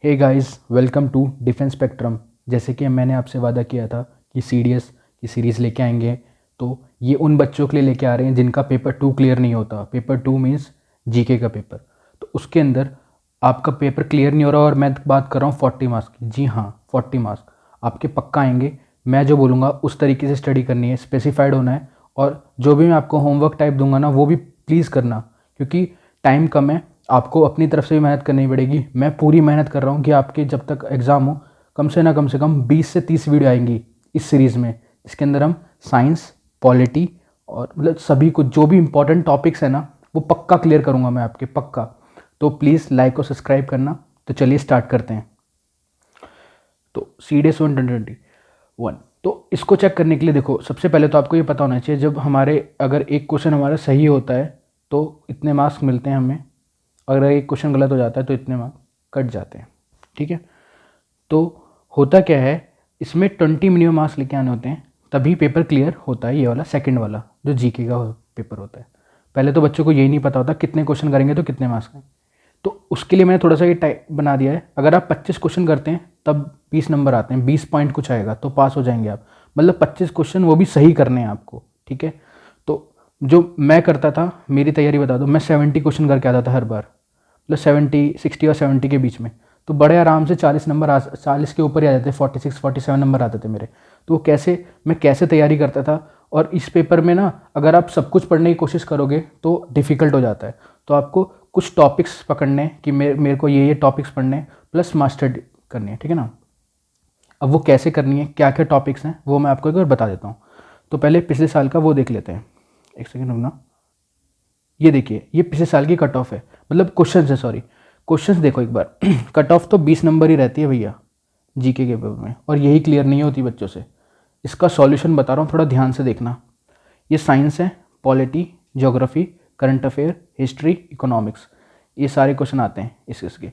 Hey guys, welcome to Defence Spectrum. जैसे कि मैंने आपसे वादा किया था कि सीडीएस की सीरीज़ लेके आएंगे, तो ये उन बच्चों के लिए लेके आ रहे हैं जिनका पेपर 2 क्लियर नहीं होता। पेपर 2 मीन्स जीके का पेपर। तो उसके अंदर आपका पेपर क्लियर नहीं हो रहा और मैं बात कर रहा हूँ 40 मार्क्स की। जी हाँ, 40 मार्क्स आपके पक्का आएंगे। मैं जो बोलूँगा उस तरीके से स्टडी करनी है, स्पेसिफाइड होना है। और जो भी मैं आपको होमवर्क टाइप दूंगा ना, वो भी प्लीज़ करना, क्योंकि टाइम कम है। आपको अपनी तरफ से भी मेहनत करनी पड़ेगी। मैं पूरी मेहनत कर रहा हूँ कि आपके जब तक एग्ज़ाम हो कम से कम 20 से 30 वीडियो आएंगी इस सीरीज़ में। इसके अंदर हम साइंस, पॉलिटी और मतलब सभी कुछ जो भी इंपॉर्टेंट टॉपिक्स है ना, वो पक्का क्लियर करूँगा मैं आपके, पक्का। तो प्लीज़ लाइक और सब्सक्राइब करना। तो चलिए स्टार्ट करते हैं। तो CDS 1 तो इसको चेक करने के लिए देखो, सबसे पहले तो आपको ये पता होना चाहिए, जब हमारे अगर एक क्वेश्चन हमारा सही होता है तो इतने मार्क्स मिलते हैं हमें। अगर एक क्वेश्चन गलत हो जाता है तो इतने मार्क्स कट जाते हैं। ठीक है, तो होता क्या है, इसमें 20 मिनिमम मार्क्स लेके आने होते हैं, तभी पेपर क्लियर होता है। ये वाला सेकंड वाला जो जीके का पेपर होता है। पहले तो बच्चों को यही नहीं पता होता कितने क्वेश्चन करेंगे तो कितने मार्क्स हैं। तो उसके लिए मैंने थोड़ा सा ये टाइप बना दिया है। अगर आप 25 क्वेश्चन करते हैं तब 20 नंबर आते हैं, 20 पॉइंट कुछ आएगा तो पास हो जाएंगे आप। मतलब 25 क्वेश्चन वो भी सही करने हैं आपको। ठीक है, तो जो मैं करता था, मेरी तैयारी बता दो, मैं 70 क्वेश्चन करके आता था हर बार। मतलब 60 और 70 के बीच में, तो बड़े आराम से 40 नंबर 40 के ऊपर ही आ जाते, 46-47 नंबर आते थे मेरे। तो वो कैसे, मैं कैसे तैयारी करता था। और इस पेपर में ना, अगर आप सब कुछ पढ़ने की कोशिश करोगे तो डिफ़िकल्ट हो जाता है। तो आपको कुछ टॉपिक्स पकड़ने हैं कि मेरे को ये टॉपिक्स पढ़ने हैं, प्लस मास्टर करनी है। ठीक है ना। अब वो कैसे करनी है, क्या क्या टॉपिक्स हैं, वो मैं आपको एक बार बता देता हूँ। तो पहले पिछले साल का वो देख लेते हैं। एक सेकेंड रुकना। ये देखिए, ये पिछले साल की कट ऑफ है, मतलब क्वेश्चन है, सॉरी क्वेश्चंस देखो एक बार। कट ऑफ तो 20 नंबर ही रहती है भैया जीके के पेपर में, और यही क्लियर नहीं होती बच्चों से। इसका सॉल्यूशन बता रहा हूँ, थोड़ा ध्यान से देखना। ये साइंस है, polity, geography, current affair, history, economics, ये सारे क्वेश्चन आते हैं इसके।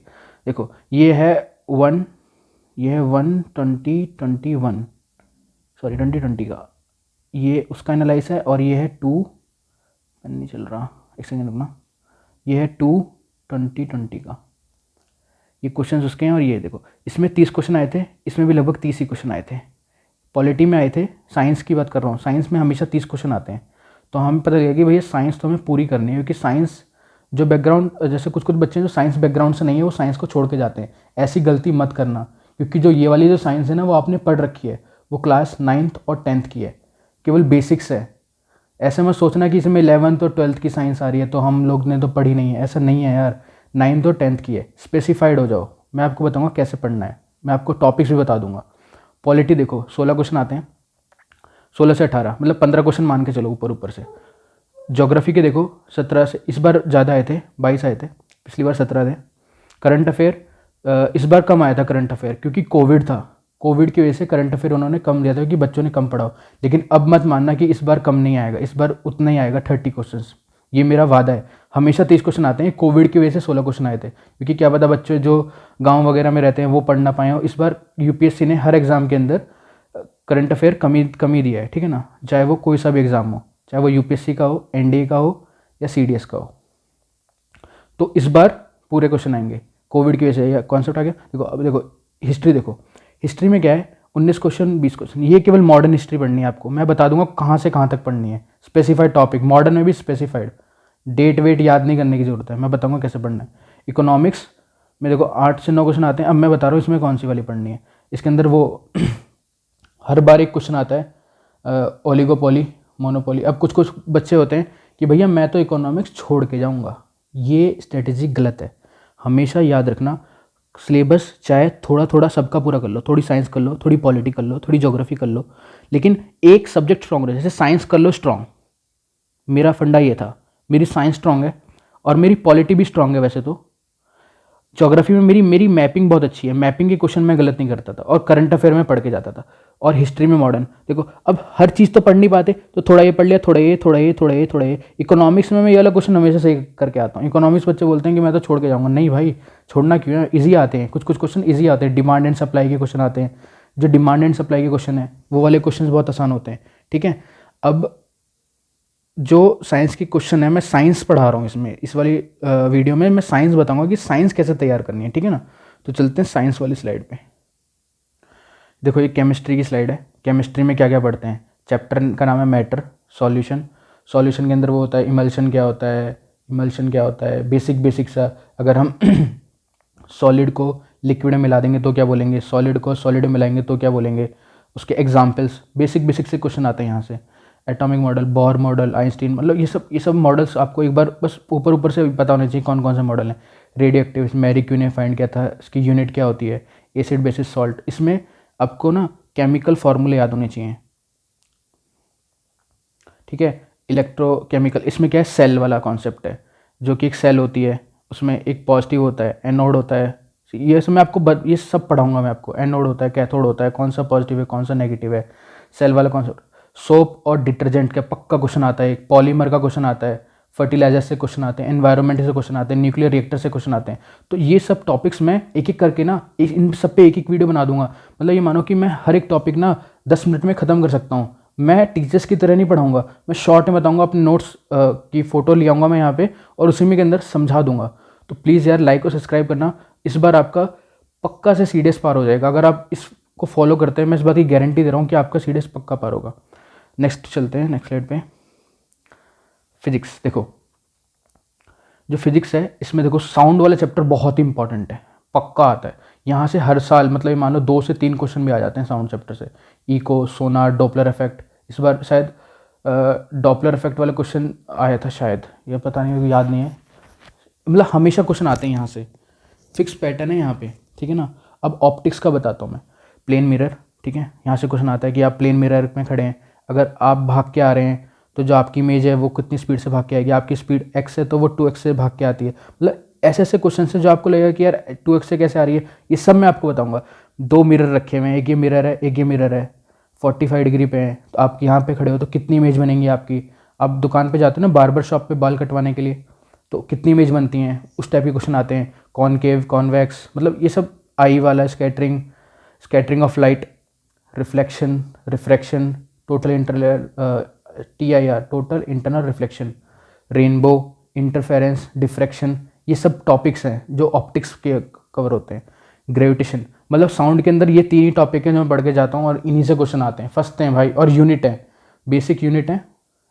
देखो ये है 1, ये है 2021, सॉरी 2020 का, ये उसका एनालाइज है। और ये है 2, नहीं चल रहा, एक सेकेंड रुकना, ये है 2 2020 का। ये क्वेश्चंस उसके हैं। और ये देखो, इसमें 30 क्वेश्चन आए थे, इसमें भी लगभग 30 ही क्वेश्चन आए थे। पॉलिटी में आए थे, साइंस की बात कर रहा हूँ, साइंस में हमेशा 30 क्वेश्चन आते हैं। तो हमें पता लगा कि भैया साइंस तो हमें पूरी करनी है, क्योंकि साइंस जो बैकग्राउंड, जैसे कुछ कुछ बच्चे जो साइंस बैकग्राउंड से नहीं है वो साइंस को छोड़ के जाते हैं। ऐसी गलती मत करना, क्योंकि जो ये वाली जो साइंस है ना, वो आपने पढ़ रखी है, वो क्लास 9th और 10th की है, केवल बेसिक्स है। ऐसे मत सोचना कि इसमें 11th और 12th की साइंस आ रही है तो हम लोग ने तो पढ़ी नहीं है, ऐसा नहीं है यार। 9th और 10th की है, स्पेसिफाइड हो जाओ। मैं आपको बताऊंगा कैसे पढ़ना है, मैं आपको टॉपिक्स भी बता दूंगा। पॉलिटी देखो, 16 क्वेश्चन आते हैं, 16 से 18, मतलब 15 क्वेश्चन मान के चलो ऊपर ऊपर से। ज्योग्राफी के देखो 17 से, इस बार ज़्यादा आए थे, 22 आए थे, पिछली बार 17 थे। करंट अफेयर इस बार कम आया था करंट अफेयर, क्योंकि कोविड था। कोविड की वजह से करंट अफेयर उन्होंने कम दिया था, क्योंकि बच्चों ने कम पढ़ा हो। लेकिन अब मत मानना कि इस बार कम नहीं आएगा, इस बार उतना ही आएगा, 30 क्वेश्चन। ये मेरा वादा है। हमेशा 30 क्वेश्चन आते हैं, कोविड की वजह से 16 क्वेश्चन आए थे, क्योंकि क्या पता बच्चे जो गाँव वगैरह में रहते हैं वो पढ़ ना पाए हो। इस बार यूपीएससी ने हर एग्ज़ाम के अंदर करंट अफेयर कमी दिया है। ठीक है ना, चाहे वो कोई सा भी एग्ज़ाम हो, चाहे वो यूपीएससी का हो, एनडीए का हो, या सीडीएस का हो। तो इस बार पूरे क्वेश्चन आएंगे, कोविड की वजह से यह कॉन्सेप्ट आ गया। देखो अब देखो हिस्ट्री, देखो हिस्ट्री में क्या है, 19 क्वेश्चन 20 क्वेश्चन। ये केवल मॉडर्न हिस्ट्री पढ़नी है आपको, मैं बता दूंगा कहाँ से कहाँ तक पढ़नी है। स्पेसिफाइड टॉपिक, मॉडर्न में भी स्पेसिफाइड, डेट वेट याद नहीं करने की जरूरत है, मैं बताऊंगा कैसे पढ़ना है। इकोनॉमिक्स में देखो 8 से 9 क्वेश्चन आते हैं। अब मैं बता रहा हूँ इसमें कौन सी वाली पढ़नी है। इसके अंदर वो हर बार एक क्वेश्चन आता है, ओलिगोपोली, मोनोपोली। अब कुछ कुछ बच्चे होते हैं कि भैया मैं तो इकोनॉमिक्स छोड़ के जाऊंगा, ये स्ट्रेटेजी गलत है। हमेशा याद रखना, सिलेबस चाहे थोड़ा थोड़ा सबका पूरा कर लो, थोड़ी साइंस कर लो, थोड़ी पॉलिटी कर लो, थोड़ी ज्योग्राफी कर लो, लेकिन एक सब्जेक्ट स्ट्रॉन्ग रहे। जैसे साइंस कर लो स्ट्रॉन्ग, मेरा फंडा ये था, मेरी साइंस स्ट्रॉन्ग है और मेरी पॉलिटी भी स्ट्रॉन्ग है। वैसे तो ज्योग्राफी में मेरी मेरी मैपिंग बहुत अच्छी है, मैपिंग के क्वेश्चन मैं गलत नहीं करता था, और करंट अफेयर में पढ़ के जाता था। और हिस्ट्री में मॉडर्न देखो, अब हर चीज़ तो पढ़ नहीं पाते, तो थोड़ा ये पढ़ लिया, थोड़ा ये, थोड़ा ये, थोड़ा ये, थोड़ा ये। इकोनॉमिक्स में मैं ये वाला क्वेश्चन हमेशा सही करके आता हूँ। इकोनॉमिक्स बच्चे बोलते हैं कि मैं तो छोड़ के जाऊँगा, नहीं भाई, छोड़ना क्यों है, ईजी आते हैं, कुछ कुछ क्वेश्चन ईजी आते हैं। डिमांड एंड सप्लाई के क्वेश्चन आते हैं, जो डिमांड एंड सप्लाई के क्वेश्चन है वो वाले क्वेश्चन बहुत आसान होते हैं। ठीक है, अब जो साइंस की क्वेश्चन है, मैं साइंस पढ़ा रहा हूँ इसमें, इस वाली वीडियो में मैं साइंस बताऊंगा कि साइंस कैसे तैयार करनी है। ठीक है ना, तो चलते हैं साइंस वाली स्लाइड पे। देखो ये केमिस्ट्री की स्लाइड है। केमिस्ट्री में क्या क्या पढ़ते हैं, चैप्टर का नाम है मैटर, सॉल्यूशन। सॉल्यूशन के अंदर वो होता है इमल्शन क्या होता है, इमल्शन क्या होता है, बेसिक सा। अगर हम सॉलिड को लिक्विड में मिला देंगे तो क्या बोलेंगे, सॉलिड को सॉलिड में मिलाएंगे तो क्या बोलेंगे, उसके एग्जाम्पल्स बेसिक से क्वेश्चन आते हैं यहाँ से। Atomic model, Bohr model, Einstein, मतलब ये सब मॉडल्स आपको एक बार बस ऊपर से पता होने चाहिए कौन कौन से मॉडल हैं। रेडियो एक्टिव, मैरी क्यू ने फाइंड किया था, इसकी यूनिट क्या होती है, एसिड बेसिस सॉल्ट। इसमें आपको ना केमिकल फार्मूले याद होने चाहिए, ठीक है। इलेक्ट्रोकेमिकल, इसमें क्या है, सेल वाला कॉन्सेप्ट है, जो कि एक सेल होती है, उसमें एक पॉजिटिव होता है, एनोड होता है। ये सब मैं आपको ये सब पढ़ाऊंगा मैं आपको। एनोड होता है, कैथोड होता है, कौन सा पॉजिटिव है कौन सा नेगेटिव है, सेल वाला कॉन्सेप्ट। सोप और डिटर्जेंट का पक्का क्वेश्चन आता है, एक पॉलीमर का क्वेश्चन आता है, फर्टिलाइजर से क्वेश्चन आते हैं, एनवायरनमेंट से क्वेश्चन आते हैं, न्यूक्लियर रिएक्टर से क्वेश्चन आते हैं। तो ये सब टॉपिक्स मैं एक एक करके ना इन सब पे एक वीडियो बना दूंगा। मतलब ये मानो कि मैं हर एक टॉपिक ना 10 मिनट में ख़त्म कर सकता हूँ। मैं टीचर्स की तरह नहीं पढ़ाऊंगा, मैं शॉर्ट में बताऊंगा, अपने नोट्स की फ़ोटो ले आऊँगा मैं यहाँ पे और उसी में के अंदर समझा दूंगा। तो प्लीज़ यार लाइक और सब्सक्राइब करना। इस बार आपका पक्का से सीडीएस पार हो जाएगा अगर आप इसको फॉलो करते हैं। मैं इस बात की गारंटी दे रहा हूँ कि आपका सीडीएस पक्का पार होगा। नेक्स्ट चलते हैं, नेक्स्ट स्लाइड पे। फिजिक्स, देखो जो फिजिक्स है इसमें देखो साउंड वाला चैप्टर बहुत ही इंपॉर्टेंट है, पक्का आता है यहाँ से हर साल। मतलब ये मान लो 2 से 3 क्वेश्चन भी आ जाते हैं साउंड चैप्टर से। इको, सोनार, डॉपलर इफेक्ट। इस बार शायद डॉपलर इफेक्ट वाला क्वेश्चन आया था शायद, ये पता नहीं, याद नहीं है। मतलब हमेशा क्वेश्चन आते हैं यहाँ से, फिक्स पैटर्न है यहाँ पे, ठीक है ना। अब ऑप्टिक्स का बताता हूँ मैं। प्लेन मिरर, ठीक है, यहाँ से क्वेश्चन आता है कि आप प्लेन मिरर में खड़े हैं, अगर आप भाग के आ रहे हैं तो जो आपकी इमेज है वो कितनी स्पीड से भाग के आएगी। आपकी स्पीड x है तो वो 2x से भाग के आती है। मतलब ऐसे ऐसे क्वेश्चन से जो आपको लगेगा कि यार 2x से कैसे आ रही है, ये सब मैं आपको बताऊंगा। 2 मिरर रखे हुए हैं, एक ये मिरर है एक ये मिरर है, 45 डिग्री पे है, तो आप यहाँ पे खड़े हो तो कितनी इमेज बनेंगी आपकी। आप दुकान पे जाते हो ना बार्बर शॉप पे बाल कटवाने के लिए, तो कितनी इमेज बनती हैं, उस टाइप के क्वेश्चन आते हैं। कॉनकेव, कॉन्वेक्स, मतलब ये सब आई वाला, scattering, scattering of light, reflection, refraction, total inter TIR, total internal reflection, rainbow, interference, diffraction, ये सब टॉपिक्स हैं जो ऑप्टिक्स के कवर होते हैं। ग्रेविटेशन, मतलब साउंड के अंदर ये 3 ही टॉपिक हैं जो मैं पढ़ के जाता हूँ और इन्हीं से क्वेश्चन आते हैं, फंसते हैं भाई। और यूनिट है, बेसिक यूनिट है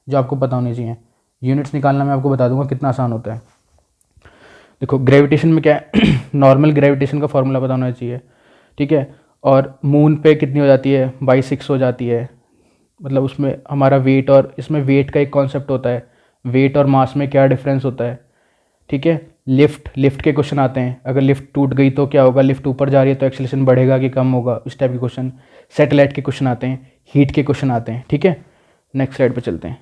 जो आपको पता होनी चाहिए। यूनिट्स निकालना मैं आपको बता दूंगा कितना आसान होता है। देखो ग्रेविटेशन में क्या है नॉर्मल ग्रेविटेशन का फॉर्मूला पता होना चाहिए, ठीक है। और मून पे कितनी हो जाती है, बाई 6 हो जाती है। मतलब उसमें हमारा वेट, और इसमें वेट का एक कॉन्सेप्ट होता है, वेट और मास में क्या डिफरेंस होता है, ठीक है। लिफ्ट के क्वेश्चन आते हैं, अगर लिफ्ट टूट गई तो क्या होगा, लिफ्ट ऊपर जा रही है तो एक्सेलरेशन बढ़ेगा कि कम होगा, इस टाइप के क्वेश्चन। सैटेलाइट के क्वेश्चन आते हैं, हीट के क्वेश्चन आते हैं, ठीक है। नेक्स्ट स्लाइड पे चलते हैं।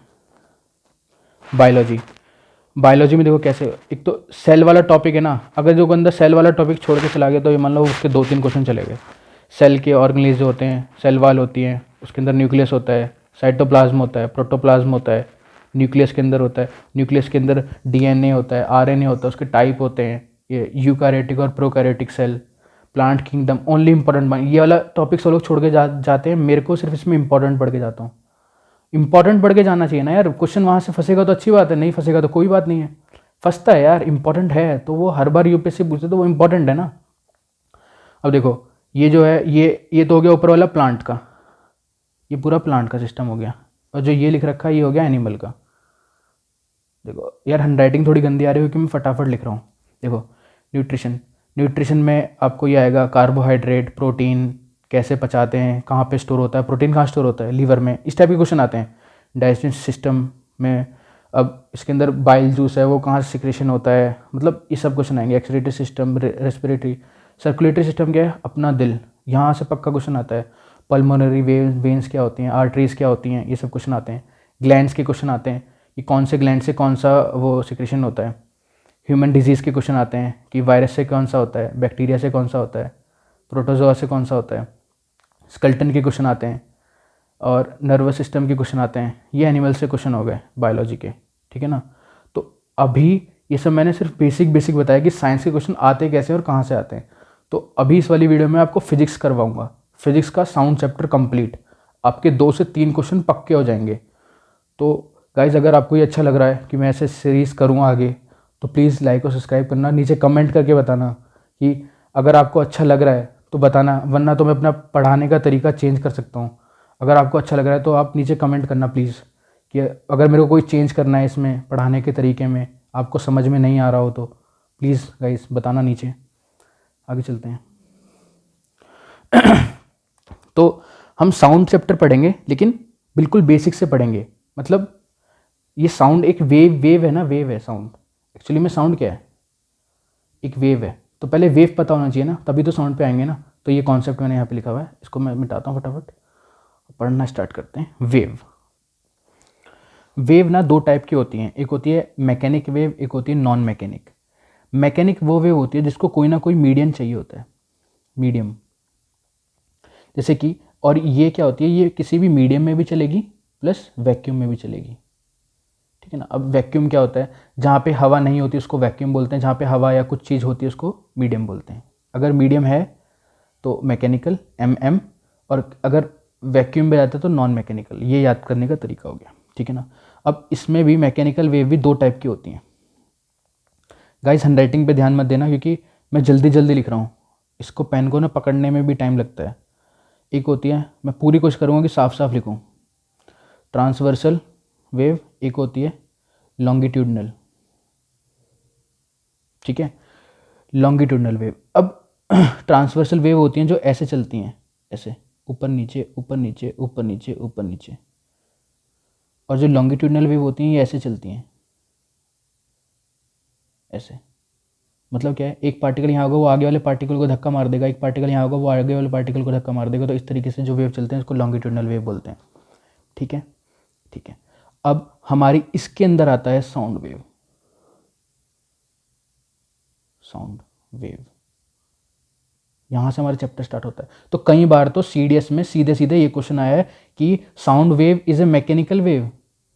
बायोलॉजी, बायोलॉजी में देखो कैसे, एक तो सेल वाला टॉपिक है ना, अगर जो बंदा सेल वाला टॉपिक छोड़ के चला गया तो ये मान लो उसके 2-3 क्वेश्चन चले गए। सेल के ऑर्गेनेल जो होते हैं, सेल वाल होती हैं, उसके अंदर न्यूक्लियस होता है, साइटोप्लाज्म होता है, प्रोटोप्लाज्म होता है, न्यूक्लियस के अंदर होता है, न्यूक्लियस के अंदर DNA होता है, RNA होता है, उसके टाइप होते हैं, ये यूकैरियोटिक और prokaryotic cell, plant kingdom, only important. ये वाला टॉपिक सब लोग छोड़ के जाते हैं, मेरे को सिर्फ इसमें इंपॉर्टेंट पढ़ के जाता हूँ। इंपॉर्टेंट पढ़ के जाना चाहिए ना यार, क्वेश्चन वहाँ से फंसेगा तो अच्छी बात है, नहीं फंसेगा तो कोई बात नहीं है। फंसता है यार, इंपॉर्टेंट है तो वो हर बार यूपीएससी पूछते तो वो इंपॉर्टेंट है ना। अब देखो ये जो है ये तो हो गया ऊपर वाला प्लांट का, ये पूरा प्लांट का सिस्टम हो गया। और जो ये लिख रखा है ये हो गया एनिमल का। देखो यार हैंडराइटिंग थोड़ी गंदी आ रही है क्योंकि मैं फटाफट लिख रहा हूँ। देखो न्यूट्रिशन, न्यूट्रिशन में आपको ये आएगा कार्बोहाइड्रेट, प्रोटीन कैसे पचाते हैं, कहाँ पे स्टोर होता है, प्रोटीन कहाँ स्टोर होता है, लीवर में, इस टाइप के क्वेश्चन आते हैं। डाइजेशन सिस्टम में अब इसके अंदर बाइल जूस है वो कहाँ से सिक्रेशन होता है, मतलब ये सब क्वेश्चन आएंगे। Excretory system, respiratory, circulatory system क्या है, अपना दिल, यहाँ से पक्का क्वेश्चन आता है। पल्मोनरी वेन्स क्या होती हैं, आर्टरीज क्या होती हैं, ये सब क्वेश्चन आते हैं। ग्लैंड्स के क्वेश्चन आते हैं कि कौन से ग्लैंड से कौन सा वो सिक्रेशन होता है। ह्यूमन डिजीज़ के क्वेश्चन आते हैं कि वायरस से कौन सा होता है, बैक्टीरिया से कौन सा होता है, प्रोटोजोआ से कौन सा होता है। स्केलेटन के क्वेश्चन आते हैं और नर्वस सिस्टम के क्वेश्चन आते हैं। ये एनिमल से क्वेश्चन हो गए बायोलॉजी के, ठीक है ना। तो अभी ये सब मैंने सिर्फ बेसिक बताया कि साइंस के क्वेश्चन आते कैसे और कहाँ से आते हैं। तो अभी इस वाली वीडियो में आपको फिजिक्स करवाऊंगा, फिजिक्स का साउंड चैप्टर कंप्लीट, आपके 2 से 3 क्वेश्चन पक्के हो जाएंगे। तो गाइज अगर आपको ये अच्छा लग रहा है कि मैं ऐसे सीरीज़ करूँ आगे, तो प्लीज़ लाइक और सब्सक्राइब करना, नीचे कमेंट करके बताना कि अगर आपको अच्छा लग रहा है तो बताना, वरना तो मैं अपना पढ़ाने का तरीका चेंज कर सकता हूँ। अगर आपको अच्छा लग रहा है तो आप नीचे कमेंट करना प्लीज़, कि अगर मेरे को कोई चेंज करना है इसमें पढ़ाने के तरीके में, आपको समझ में नहीं आ रहा हो तो प्लीज़ गाइस बताना नीचे। आगे चलते हैं। तो हम साउंड चैप्टर पढ़ेंगे, लेकिन बिल्कुल बेसिक से पढ़ेंगे। मतलब ये साउंड एक वेव है ना, वेव है साउंड। एक्चुअली में साउंड क्या है, एक वेव है। तो पहले वेव पता होना चाहिए ना, तभी तो साउंड पे आएंगे ना। तो ये कॉन्सेप्ट मैंने यहाँ पे लिखा हुआ है, इसको मैं मिटाता हूँ फटाफट, पढ़ना स्टार्ट करते हैं। वेव, वेव ना दो टाइप की होती हैं, एक होती है मैकेनिक वेव, एक होती है नॉन मैकेनिक। मैकेनिक वो वेव होती है जिसको कोई ना कोई मीडियम चाहिए होता है, मीडियम। जैसे कि, और ये क्या होती है, ये किसी भी मीडियम में भी चलेगी प्लस वैक्यूम में भी चलेगी, ठीक है ना। अब वैक्यूम क्या होता है, जहाँ पे हवा नहीं होती उसको वैक्यूम बोलते हैं, जहाँ पे हवा या कुछ चीज़ होती है उसको मीडियम बोलते हैं। अगर मीडियम है तो मैकेनिकल एम, और अगर वैक्यूम में जाता है तो नॉन मैकेनिकल। ये याद करने का तरीका हो गया, ठीक है ना। अब इसमें भी मैकेनिकल वेव भी दो टाइप की होती हैं। गाइस हैंडराइटिंग पे ध्यान मत देना, क्योंकि मैं जल्दी जल्दी लिख रहा हूँ, इसको पेन को ना पकड़ने में भी टाइम लगता है। एक होती है, मैं पूरी कोशिश करूँगा कि साफ साफ लिखूँ, ट्रांसवर्सल वेव, एक होती है लॉन्गिट्यूडनल, ठीक है, लॉन्गिट्यूडनल वेव। अब ट्रांसवर्सल वेव होती हैं जो ऐसे चलती हैं, ऐसे ऊपर नीचे ऊपर नीचे ऊपर नीचे ऊपर नीचे, और जो लॉन्गिट्यूडनल वेव होती हैं ये ऐसे चलती हैं, ऐसे। मतलब क्या है, एक पार्टिकल यहाँ होगा वो आगे वाले पार्टिकल को धक्का मार देगा, एक पार्टिकल यहाँ होगा वो आगे वाले पार्टिकल को धक्का मार देगा। तो इस तरीके से जो वेव चलते हैं इसको लॉन्गिट्यूडनल वेव बोलते हैं, ठीक है, ठीक है। अब हमारी इसके अंदर आता है साउंड वेव, साउंड वेव, यहाँ से हमारा चैप्टर स्टार्ट होता है। तो कई बार तो सीडीएस में सीधे सीधे ये क्वेश्चन आया है कि sound wave is a mechanical wave,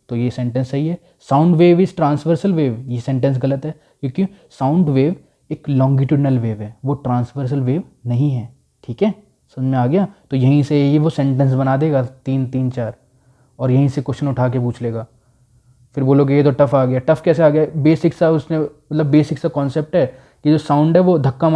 तो ये सेंटेंस सही है। Sound wave is transversal wave, ये सेंटेंस गलत है, क्योंकि साउंड वेव एक लॉन्गिट्यूडनल वेव है, वो ट्रांसवर्सल वेव नहीं है, ठीक है, समझ में आ गया। तो यहीं से ये वो सेंटेंस बना देगा 3-3-4, और यहीं से क्वेश्चन उठा के पूछ लेगा। फिर बोलोगे ये तो टफ आ गया। टफ कैसे आ गया, बेसिक सा उसने, मतलब बेसिक सा कॉन्सेप्ट है कि जो साउंड है वो धक्का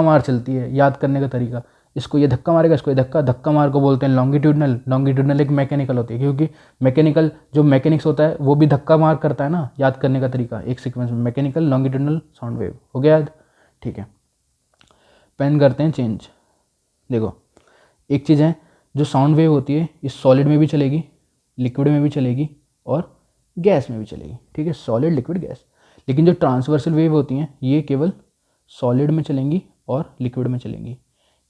मार चलती है। याद करने का तरीका, इसको ये धक्का मारेगा, इसको ये धक्का मार को बोलते हैं लॉन्गिट्यूडनल। लॉन्गिट्यूडनल एक मैकेनिकल होती है, क्योंकि मैकेनिकल जो मैकेनिक्स होता है वो भी धक्का मार करता है ना। याद करने का तरीका एक सीक्वेंस में, मैकेनिकल, लॉन्गिट्यूडनल, साउंड वेव, हो गया याद, ठीक है। पेन करते हैं चेंज। देखो एक चीज़ है, जो साउंड वेव होती है ये सॉलिड में भी चलेगी, लिक्विड में भी चलेगी, और गैस में भी चलेगी, ठीक है, सॉलिड लिक्विड गैस। लेकिन जो ट्रांसवर्सल वेव होती हैं ये केवल सॉलिड में चलेंगी और लिक्विड में चलेंगी,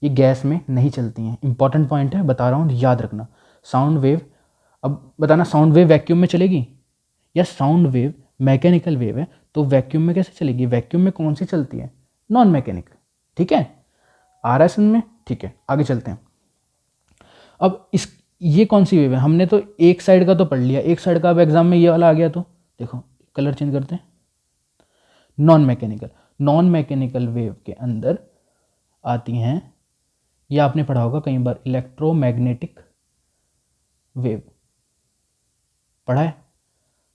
ये गैस में नहीं चलती हैं। इंपॉर्टेंट पॉइंट है, बता रहा हूँ, याद रखना। साउंड वेव, अब बताना साउंड वेव वैक्यूम में चलेगी या साउंड वेव मैकेनिकल वेव है तो वैक्यूम में कैसे चलेगी, वैक्यूम में कौन सी चलती है, नॉन मैकेनिक, ठीक है। आ रहा है समझ में, ठीक है, आगे चलते हैं। अब इस, ये कौन सी वेव है, हमने तो एक साइड का तो पढ़ लिया, एक साइड का अब एग्जाम में ये वाला आ गया तो देखो कलर चेंज करते हैं, non mechanical. Non mechanical wave के अंदर आती हैं, ये आपने पढ़ा होगा कई बार, इलेक्ट्रोमैग्नेटिक वेव, पढ़ा है,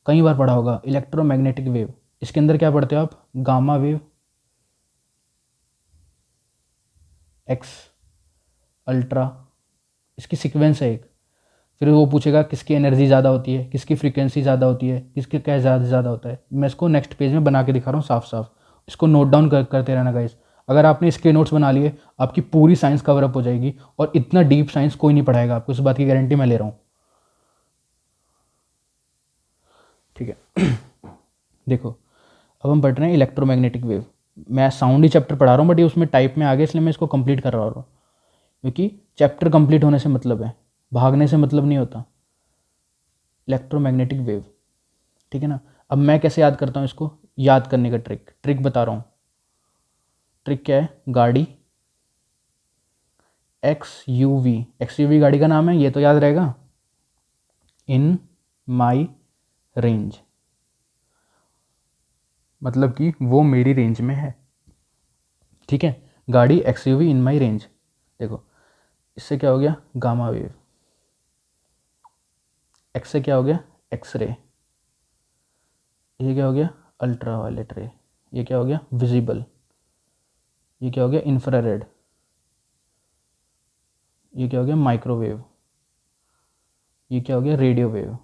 कई बार पढ़ा होगा इलेक्ट्रोमैग्नेटिक वेव। इसके अंदर क्या पढ़ते हो आप, गामा वेव, एक्स, अल्ट्रा, इसकी सीक्वेंस है एक। फिर वो पूछेगा किसकी एनर्जी ज़्यादा होती है, किसकी फ्रीक्वेंसी ज़्यादा होती है, किसके क्या ज़्यादा होता है। मैं इसको नेक्स्ट पेज में बना के दिखा रहा हूँ साफ साफ, इसको नोट डाउन करते रहना गाइस। अगर आपने इसके नोट्स बना लिए आपकी पूरी साइंस कवर अप हो जाएगी, और इतना डीप साइंस कोई नहीं पढ़ाएगा आपको, इस बात की गारंटी मैं ले रहा हूँ, ठीक है। देखो अब हम पढ़ रहे हैं इलेक्ट्रोमैग्नेटिक वेव। मैं साउंड ही चैप्टर पढ़ा रहा हूँ, बट ये उसमें टाइप में आ गया, इसलिए मैं इसको कंप्लीट कर रहा हूँ, क्योंकि चैप्टर कंप्लीट होने से मतलब है, भागने से मतलब नहीं होता। इलेक्ट्रोमैग्नेटिक वेव, ठीक है ना। अब मैं कैसे याद करता हूँ इसको, याद करने का ट्रिक बता रहा हूँ। ट्रिक क्या है, गाड़ी एक्सयूवी गाड़ी का नाम है, ये तो याद रहेगा, इन माई रेंज, मतलब कि वो मेरी रेंज में है, ठीक है। गाड़ी एक्सयूवी इन माई रेंज। देखो इससे क्या हो गया, गामा वेव, एक्स से क्या हो गया, एक्सरे, ये क्या हो गया, अल्ट्रा वायलेट रे, ये क्या हो गया, विजिबल, ये क्या हो गया इंफ्रारेड, ये क्या हो गया माइक्रोवेव, ये क्या हो गया रेडियो वेव।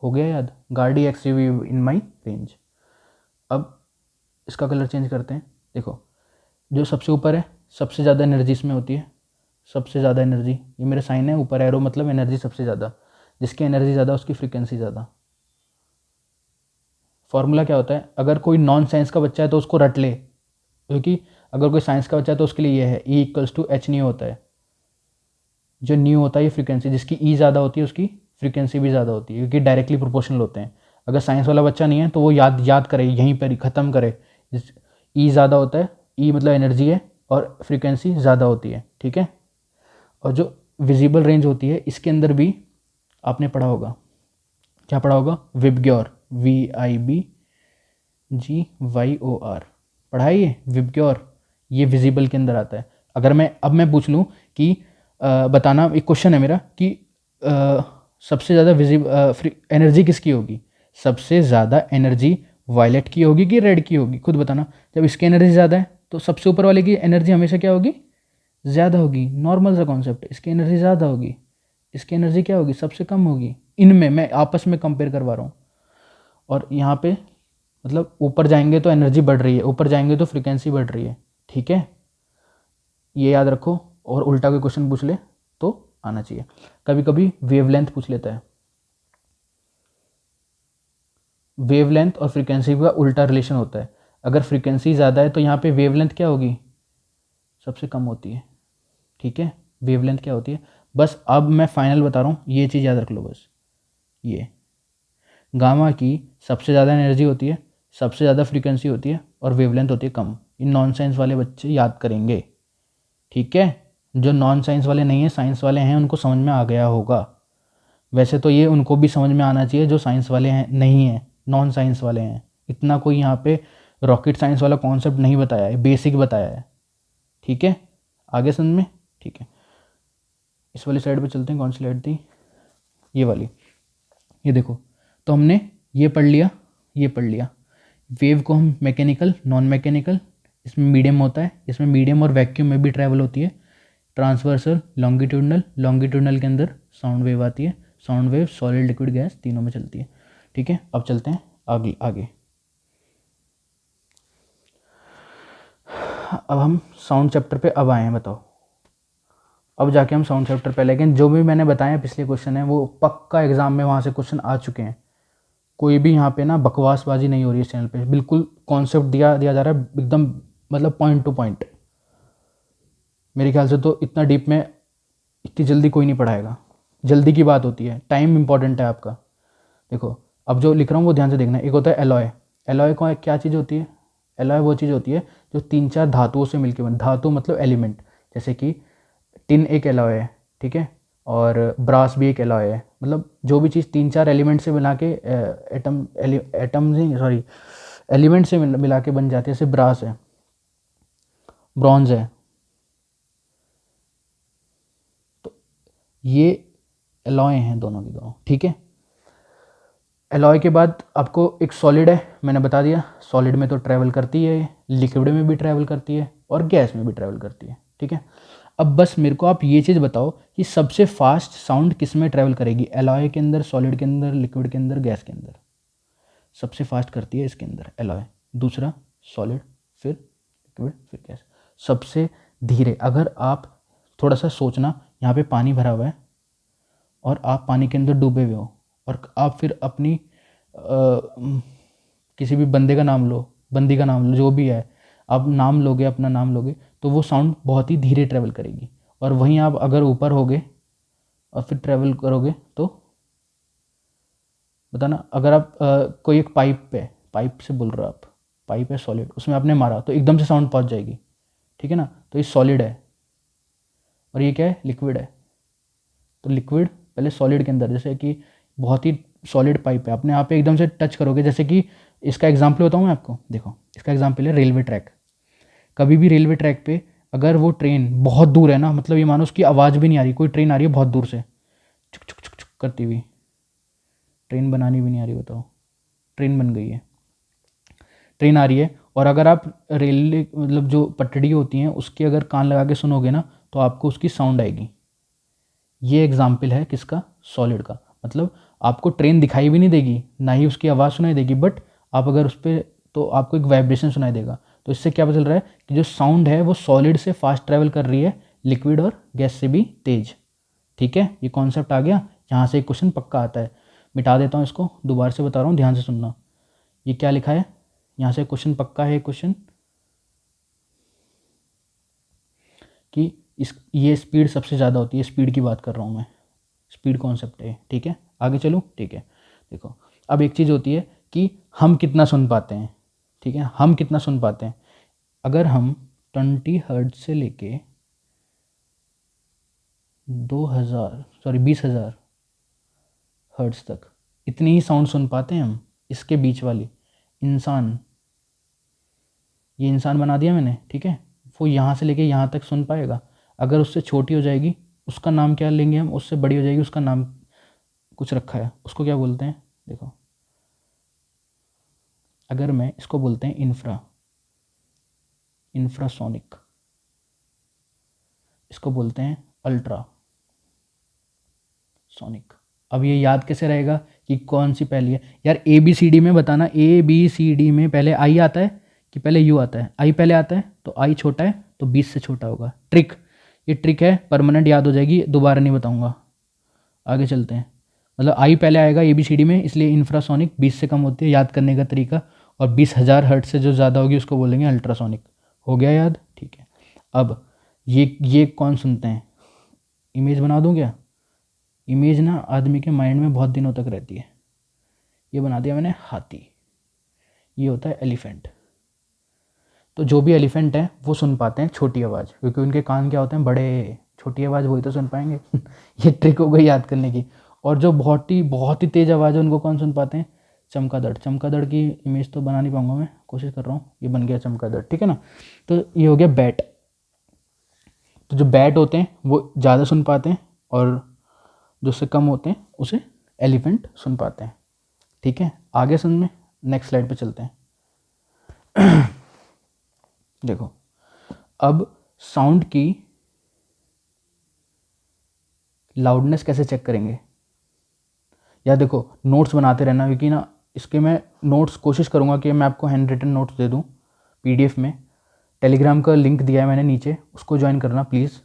हो गया याद, गार्डी एक्सयूवी इन माई रेंज। अब इसका कलर चेंज करते हैं। देखो जो सबसे ऊपर है सबसे ज़्यादा एनर्जी इसमें होती है, सबसे ज़्यादा एनर्जी, ये मेरा साइन है ऊपर एरो मतलब एनर्जी सबसे ज़्यादा, जिसकी एनर्जी ज़्यादा उसकी फ्रीक्वेंसी ज़्यादा। फॉर्मूला क्या होता है, अगर कोई नॉन साइंस का बच्चा है तो उसको रट ले, क्योंकि अगर कोई साइंस का बच्चा है तो उसके लिए ये है E equals to h nu होता है। जो न्यू होता है ये फ्रीक्वेंसी, जिसकी ई ज़्यादा होती है उसकी फ्रीक्वेंसी भी ज़्यादा होती है, क्योंकि डायरेक्टली प्रोपोर्शनल होते हैं। अगर साइंस वाला बच्चा नहीं है तो वो याद याद करे, यहीं पर ही ख़त्म करे। ई ज़्यादा होता है, ई मतलब एनर्जी है और फ्रीक्वेंसी ज़्यादा होती है, ठीक है। और जो विजिबल रेंज होती है इसके अंदर भी आपने पढ़ा होगा, क्या पढ़ा होगा, विबग्योर, VIBGYOR पढ़ा है ये विबग्योर, ये विजिबल के अंदर आता है। अगर मैं पूछ लूँ कि बताना, एक क्वेश्चन है मेरा कि सबसे ज़्यादा एनर्जी किसकी होगी, सबसे ज़्यादा एनर्जी वायलेट की होगी कि रेड की होगी, खुद बताना। जब इसकी एनर्जी ज़्यादा है तो सबसे ऊपर वाले की एनर्जी हमेशा क्या होगी, ज़्यादा होगी, नॉर्मल सा कॉन्सेप्ट है। इसकी एनर्जी ज़्यादा होगी, इसकी एनर्जी क्या होगी, सबसे कम होगी। इनमें मैं आपस में कंपेयर करवा रहा हूँ। और यहाँ पे मतलब ऊपर जाएंगे तो एनर्जी बढ़ रही है, ऊपर जाएंगे तो फ्रीक्वेंसी बढ़ रही है, ठीक है, ये याद रखो। और उल्टा कोई क्वेश्चन पूछ ले तो आना चाहिए। कभी कभी वेवलेंथ पूछ लेता है, वेवलेंथ और फ्रीक्वेंसी का उल्टा रिलेशन होता है। अगर फ्रीक्वेंसी ज़्यादा है तो यहाँ पे वेवलेंथ क्या होगी, सबसे कम होती है, ठीक है। वेवलेंथ क्या होती है, बस अब मैं फाइनल बता रहा हूँ, ये चीज़ याद रख लो बस। ये गामा की सबसे ज़्यादा एनर्जी होती है, सबसे ज़्यादा फ्रीक्वेंसी होती है और वेवलेंथ होती है कम। इन नॉन साइंस वाले बच्चे याद करेंगे, ठीक है। जो नॉन साइंस वाले नहीं है, साइंस वाले हैं, उनको समझ में आ गया होगा। वैसे तो ये उनको भी समझ में आना चाहिए जो साइंस वाले हैं नहीं हैं, नॉन साइंस वाले हैं। इतना कोई यहाँ पे रॉकेट साइंस वाला कॉन्सेप्ट नहीं बताया है, बेसिक बताया है, ठीक है। आगे समझ में, ठीक है। इस वाली साइड पे चलते हैं, कौन सी लाइट थी, ये वाली। ये देखो, तो हमने ये पढ़ लिया, ये पढ़ लिया। वेव को हम मैकेनिकल, नॉन मैकेनिकल, इसमें मीडियम होता है, इसमें मीडियम और वैक्यूम में भी ट्रैवल होती है। ट्रांसवर्सल, लॉन्गिट्यूडनल, लॉन्गिट्यूडनल के अंदर साउंड वेव आती है। Sound wave solid liquid gas तीनों में चलती है, ठीक है। अब चलते हैं आगे आगे। अब हम साउंड चैप्टर पे अब आए हैं, बताओ। अब जाके हम साउंड चैप्टर पे, लेकिन जो भी मैंने बताया पिछले क्वेश्चन है वो पक्का एग्जाम में वहाँ से क्वेश्चन आ चुके हैं। कोई भी यहाँ पे ना बकवासबाजी नहीं हो रही है इस चैनल पे, बिल्कुल कॉन्सेप्ट दिया दिया जा रहा है एकदम, मतलब पॉइंट टू पॉइंट। मेरे ख्याल से तो इतना डीप में इतनी जल्दी कोई नहीं पढ़ाएगा, जल्दी की बात होती है, टाइम इंपॉर्टेंट है आपका। देखो अब जो लिख रहा हूँ वो ध्यान से देखना। एक होता है एलॉय, एलॉय को क्या चीज़ होती है, एलॉय वो चीज़ होती है जो 3-4 धातुओं से मिलकर बन, धातु मतलब एलिमेंट, जैसे कि टिन एक एलॉय है, ठीक है, और ब्रास भी एक एलॉय है। मतलब जो भी चीज़ 3-4 एलिमेंट से मिला के एटम नहीं सॉरी एलिमेंट से मिला के बन जाती है, जैसे ब्रास है, ब्रॉन्ज है, तो ये एलॉय हैं दोनों की दोनों, ठीक है। एलॉय के बाद आपको एक सॉलिड है, मैंने बता दिया, सॉलिड में तो ट्रैवल करती है, लिक्विड में भी ट्रैवल करती है और गैस में भी ट्रैवल करती है, ठीक है। अब बस मेरे को आप ये चीज़ बताओ कि सबसे फास्ट साउंड किस में ट्रैवल करेगी, एलॉय के अंदर, सॉलिड के अंदर, लिक्विड के अंदर, गैस के अंदर। सबसे फास्ट करती है इसके अंदर एलॉय, दूसरा सॉलिड, फिर लिक्विड, फिर गैस। सबसे धीरे, अगर आप थोड़ा सा सोचना, यहाँ पे पानी भरा हुआ है और आप पानी के अंदर डूबे हुए हो, और आप फिर अपनी किसी भी बंदे का नाम लो, बंदी का नाम लो, जो भी है, आप नाम लोगे, अपना नाम लोगे, तो वो साउंड बहुत ही धीरे ट्रैवल करेगी। और वहीं आप अगर ऊपर होगे और फिर ट्रैवल करोगे तो बताना, अगर आप कोई एक पाइप पे, पाइप से बोल रहे हो आप, पाइप है सॉलिड, उसमें आपने मारा तो एकदम से साउंड पहुंच जाएगी, ठीक है ना। तो ये सॉलिड है और ये क्या है, लिक्विड है। तो लिक्विड पहले सॉलिड के अंदर, जैसे कि बहुत ही सॉलिड पाइप है, अपने आप पे एकदम से टच करोगे, जैसे कि इसका एग्जाम्पल बताऊँ मैं आपको, देखो इसका एग्जाम्पल है रेलवे ट्रैक। कभी भी रेलवे ट्रैक पे अगर वो ट्रेन बहुत दूर है ना, मतलब ये मानो उसकी आवाज़ भी नहीं आ रही, कोई ट्रेन आ रही है बहुत दूर से चुक चुक चुक चुक करती हुई, ट्रेन बनानी भी नहीं आ रही, बताओ, ट्रेन बन गई है, ट्रेन आ रही है और अगर आप रेलवे मतलब जो पटड़ी होती हैं उसके अगर कान लगा के सुनोगे ना तो आपको उसकी साउंड आएगी। ये एग्जाम्पल है किसका, सॉलिड का। मतलब आपको ट्रेन दिखाई भी नहीं देगी, ना ही उसकी आवाज़ सुनाई देगी, बट आप अगर उस पर तो आपको एक वाइब्रेशन सुनाई देगा। तो इससे क्या पता चल रहा है कि जो साउंड है वो सॉलिड से फास्ट ट्रैवल कर रही है, लिक्विड और गैस से भी तेज। ठीक है, ये कॉन्सेप्ट आ गया। यहाँ से एक क्वेश्चन पक्का आता है, मिटा देता हूँ इसको, दोबारा से बता रहा हूँ, ध्यान से सुनना। ये क्या लिखा है, यहाँ से क्वेश्चन पक्का है, क्वेश्चन कि ये स्पीड सबसे ज़्यादा होती है, स्पीड की बात कर रहा हूँ मैं, स्पीड कॉन्सेप्ट है। ठीक है, आगे चलूँ, ठीक है। देखो अब एक चीज़ होती है कि हम कितना सुन पाते हैं। ठीक है, हम कितना सुन पाते हैं। अगर हम 20 हर्ट्ज से लेके 20,000 हर्ट्ज तक इतनी ही साउंड सुन पाते हैं हम। इसके बीच वाली इंसान, ये इंसान बना दिया मैंने, ठीक है, वो यहाँ से लेके यहाँ तक सुन पाएगा। अगर उससे छोटी हो जाएगी उसका नाम क्या लेंगे हम, उससे बड़ी हो जाएगी उसका नाम कुछ रखा है, उसको क्या बोलते हैं, देखो अगर मैं इसको बोलते हैं इंफ्रासोनिक, इसको बोलते हैं अल्ट्रा सोनिक। अब ये याद कैसे रहेगा कि कौन सी पहली है यार, ए बी सी डी में बताना, ए बी सी डी में पहले आई आता है कि पहले यू आता है, आई पहले आता है तो आई छोटा है तो 20 से छोटा होगा। ट्रिक, ये ट्रिक है, परमानेंट याद हो जाएगी, दोबारा नहीं बताऊंगा। आगे चलते हैं, मतलब आई पहले आएगा ए बी सी डी में, इसलिए इंफ्रासोनिक 20 से कम होती है, याद करने का तरीका। और 20,000 हर्ट्ज से जो ज़्यादा होगी उसको बोलेंगे अल्ट्रासोनिक। हो गया याद, ठीक है। अब ये कौन सुनते हैं, इमेज बना दूँ क्या, इमेज ना आदमी के माइंड में बहुत दिनों तक रहती है। ये बना दिया मैंने हाथी, ये होता है एलिफेंट। तो जो भी एलिफेंट है वो सुन पाते हैं छोटी आवाज़, क्योंकि उनके कान क्या होते हैं बड़े, छोटी आवाज़ वही तो सुन पाएंगे। ये ट्रिक हो गई याद करने की। और जो बहुत ही तेज़ आवाज़ है उनको कौन सुन पाते हैं, चमगादड़। चमगादड़ की इमेज तो बना नहीं पाऊंगा मैं, कोशिश कर रहा हूँ, ये बन गया चमगादड़, ठीक है ना। तो ये हो गया बैट। तो जो बैट होते हैं वो ज़्यादा सुन पाते हैं और जो उससे कम होते हैं उसे एलिफेंट सुन पाते हैं। ठीक है, आगे समझ में, नेक्स्ट स्लाइड पे चलते हैं। देखो अब साउंड की लाउडनेस कैसे चेक करेंगे, या देखो नोट्स बनाते रहना, क्योंकि ना इसके मैं नोट्स कोशिश करूँगा कि मैं आपको हैंड रिटन नोट्स दे दूँ पीडीएफ में। टेलीग्राम का लिंक दिया है मैंने नीचे, उसको ज्वाइन करना प्लीज़,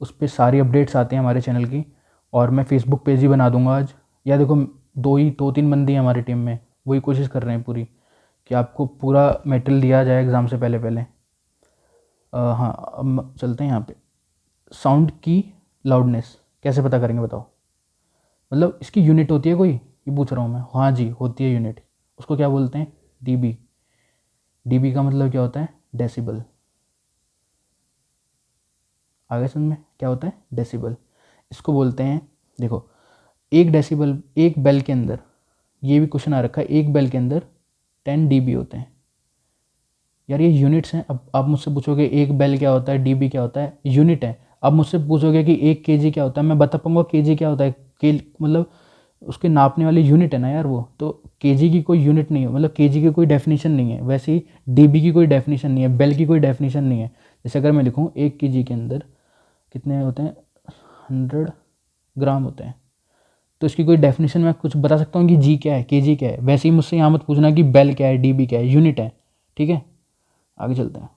उस पर सारी अपडेट्स आती हैं हमारे चैनल की। और मैं फेसबुक पेज ही बना दूंगा आज। या देखो 2-3 बंदी हैं हमारी टीम में, वही कोशिश कर रहे हैं पूरी कि आपको पूरा मटेरियल दिया जाए एग्ज़ाम से पहले पहले। हाँ, अब चलते हैं यहाँ पे, साउंड की लाउडनेस कैसे पता करेंगे बताओ, मतलब इसकी यूनिट होती है कोई, ये पूछ रहा हूँ मैं। हाँ जी होती है यूनिट, उसको क्या बोलते हैं, डीबी। डीबी का मतलब क्या होता है, डेसिबल। आगे समझ में क्या होता है, डेसिबल। इसको बोलते हैं, देखो एक डेसिबल, एक बेल के अंदर, ये भी क्वेश्चन आ रखा है, एक बेल के अंदर 10 डीबी होते हैं। यार ये यूनिट्स हैं। अब आप मुझसे पूछोगे एक बेल क्या होता है, डीबी क्या होता है, यूनिट है। अब मुझसे पूछोगे कि एक केजी क्या होता है, मैं बता पाऊंगा केजी क्या होता है, के मतलब उसके नापने वाली यूनिट है ना यार वो, तो केजी की कोई यूनिट नहीं है, मतलब केजी की कोई डेफिनेशन नहीं है। वैसे ही डीबी की कोई डेफिनेशन नहीं है, बेल की कोई डेफिनेशन नहीं है। जैसे अगर मैं लिखूँ एक केजी के अंदर कितने होते हैं, 100 ग्राम होते हैं, तो इसकी कोई डेफिनेशन मैं कुछ बता सकता हूँ कि जी क्या है, केजी क्या है। वैसे ही मुझसे यहाँ मत पूछना कि बेल क्या है, डीबी क्या है, यूनिट है। ठीक है, आगे चलते हैं।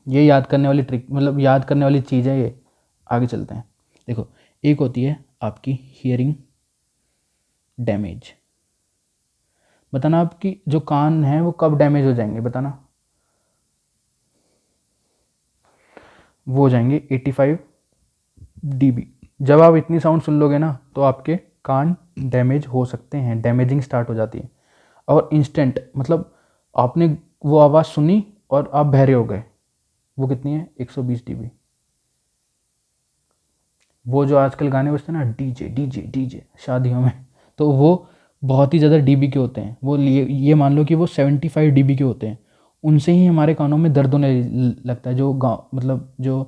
ये याद करने वाली ट्रिक, मतलब याद करने वाली चीज़ है ये। आगे चलते हैं, देखो एक होती है आपकी हियरिंग डैमेज। बताना आपकी जो कान है वो कब डैमेज हो जाएंगे, बताना। वो हो जाएंगे 85 डीबी। जब आप इतनी साउंड सुन लोगे ना तो आपके कान डैमेज हो सकते हैं, डैमेजिंग स्टार्ट हो जाती है। और इंस्टेंट, मतलब आपने वो आवाज़ सुनी और आप बहरे हो गए, वो कितनी है, 120 डीबी। वो जो आजकल गाने बजते हैं ना, डीजे डीजे डीजे शादियों में, तो वो बहुत ही ज़्यादा डीबी के होते हैं। वो ये मान लो कि वो 75 डीबी के होते हैं। उनसे ही हमारे कानों में दर्द होने लगता है। जो गाँव, मतलब जो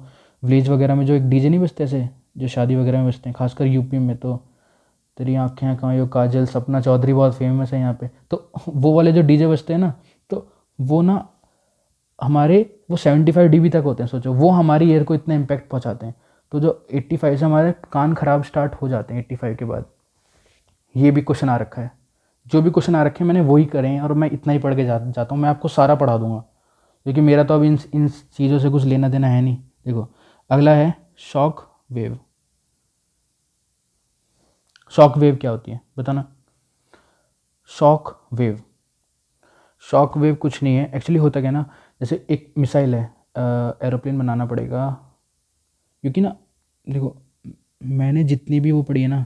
विलेज वगैरह में जो एक डीजे नहीं बजते ऐसे, जो शादी वगैरह में बजते हैं, खासकर यूपी में, तो तेरी आँखें कहाँ यो काजल, सपना चौधरी बहुत फेमस है यहाँ पे। तो वो वाले जो डीजे बजते हैं ना, तो वो ना हमारे वो 75 dB तक होते हैं, सोचो वो हमारी ईयर को इतना इम्पैक्ट पहुँचाते हैं। तो जो 85 से हमारे कान खराब स्टार्ट हो जाते हैं 85 के बाद। ये भी क्वेश्चन आ रखा है, जो भी क्वेश्चन आ रखे हैं मैंने वही करे हैं, और मैं इतना ही पढ़ के जाता हूँ। मैं आपको सारा पढ़ा दूंगा, क्योंकि मेरा तो अब इन चीज़ों से कुछ लेना देना है नहीं। देखो अगला है शॉक वेव। शॉक वेव क्या होती है बताना। शॉक वेव, शॉक वेव कुछ नहीं है एक्चुअली। होता क्या ना, जैसे एक मिसाइल है, एरोप्लेन बनाना पड़ेगा, क्योंकि ना देखो मैंने जितनी भी वो पढ़ी है ना,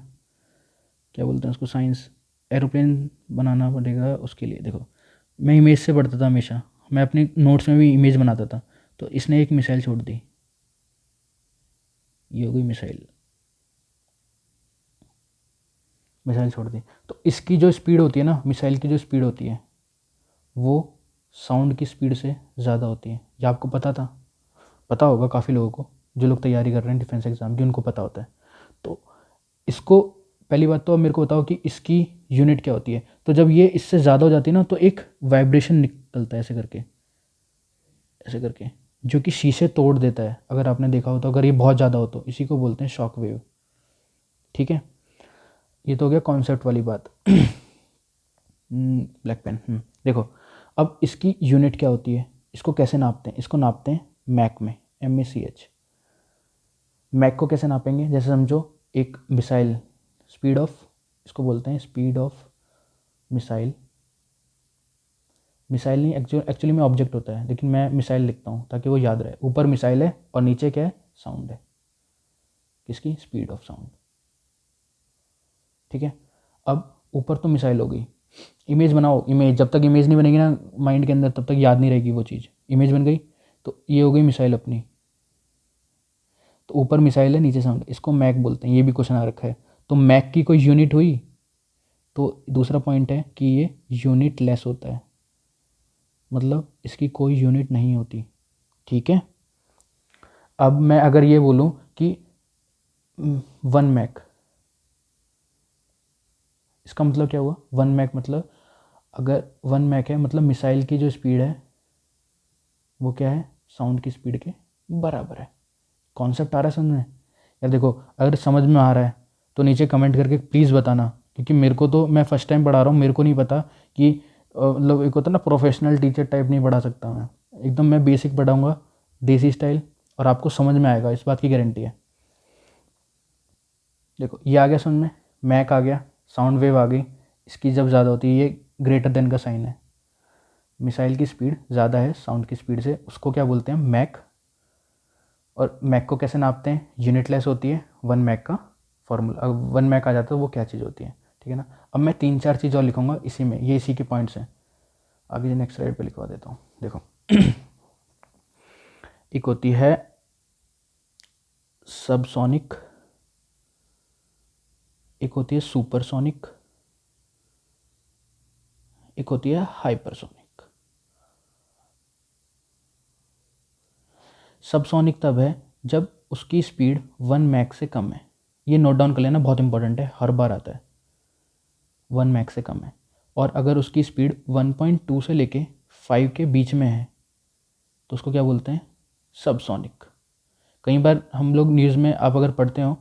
क्या बोलते हैं उसको, साइंस, एरोप्लेन बनाना पड़ेगा उसके लिए। देखो मैं इमेज से पढ़ता था हमेशा, मैं अपने नोट्स में भी इमेज बनाता था। तो इसने एक मिसाइल छोड़ दी, ये हो गई मिसाइल, मिसाइल छोड़ दी। तो इसकी जो स्पीड होती है ना, मिसाइल की जो स्पीड होती है वो साउंड की स्पीड से ज़्यादा होती है। ये आपको पता था? पता होगा काफ़ी लोगों को, जो लोग तैयारी कर रहे हैं डिफेंस एग्ज़ाम की उनको पता होता है। तो इसको पहली बात तो अब मेरे को बताओ कि इसकी यूनिट क्या होती है। तो जब ये इससे ज़्यादा हो जाती है ना, तो एक वाइब्रेशन निकलता है ऐसे करके, जो कि शीशे तोड़ देता है। अगर आपने देखा हो तो, अगर ये बहुत ज़्यादा हो तो इसी को बोलते हैं शॉक वेव। ठीक है, ये तो हो गया कॉन्सेप्ट वाली बात। Black pen. देखो अब इसकी यूनिट क्या होती है, इसको कैसे नापते हैं? इसको नापते हैं मैक में, MACH। मैक को कैसे नापेंगे? जैसे समझो एक मिसाइल, स्पीड ऑफ, इसको बोलते हैं स्पीड ऑफ मिसाइल। मिसाइल नहीं, एक्चुअली में ऑब्जेक्ट होता है, लेकिन मैं मिसाइल लिखता हूँ ताकि वो याद रहे। ऊपर मिसाइल है और नीचे क्या है, साउंड है। किसकी? Speed of sound. ठीक है, अब ऊपर तो मिसाइल हो गई। इमेज बनाओ, इमेज जब तक इमेज नहीं बनेगी ना माइंड के अंदर, तब तक याद नहीं रहेगी वो चीज़। इमेज बन गई तो ये हो गई मिसाइल अपनी। तो ऊपर मिसाइल है, नीचे साउंड, इसको मैक बोलते हैं। ये भी क्वेश्चन आ रखा है। तो मैक की कोई यूनिट हुई? तो दूसरा पॉइंट है कि ये यूनिट लेस होता है, मतलब इसकी कोई यूनिट नहीं होती। ठीक है, अब मैं अगर ये बोलूँ कि 1 मैक, इसका मतलब क्या हुआ? 1 मैक मतलब, अगर 1 मैक है मतलब मिसाइल की जो स्पीड है वो क्या है, साउंड की स्पीड के बराबर है। कॉन्सेप्ट आ रहा है समझ में? यार देखो अगर समझ में आ रहा है तो नीचे कमेंट करके प्लीज़ बताना, क्योंकि मेरे को तो, मैं फर्स्ट टाइम पढ़ा रहा हूँ, मेरे को नहीं पता कि मतलब एक होता है ना प्रोफेशनल टीचर टाइप नहीं पढ़ा सकता मैं। एकदम मैं बेसिक पढ़ाऊँगा, देसी स्टाइल, और आपको समझ में आएगा, इस बात की गारंटी है। देखो ये आ गया समझ में, मैक आ गया, साउंड वेव आ गई। इसकी जब ज़्यादा होती है, ये ग्रेटर देन का साइन है, मिसाइल की स्पीड ज़्यादा है साउंड की स्पीड से, उसको क्या बोलते हैं, मैक। और मैक को कैसे नापते हैं? यूनिटलेस होती है 1 मैक का फॉर्मूला। अगर 1 मैक आ जाता है तो वो क्या चीज़ होती है? ठीक है ना। अब मैं 3-4 चीज़ और लिखूँगा इसी में, ये इसी के पॉइंट्स हैं। आगे नेक्स्ट स्लाइड पे लिखवा देता हूँ। देखो एक होती है सबसोनिक, एक होती है सुपरसोनिक, एक होती है हाइपरसोनिक। सबसोनिक तब है जब उसकी स्पीड 1 मैक से कम है। ये नोट डाउन कर लेना, बहुत इंपॉर्टेंट है, हर बार आता है। 1 मैक से कम है, और अगर उसकी स्पीड 1.2 से लेके 5 के बीच में है तो उसको क्या बोलते हैं, सबसोनिक। कई बार हम लोग न्यूज़ में आप अगर पढ़ते हो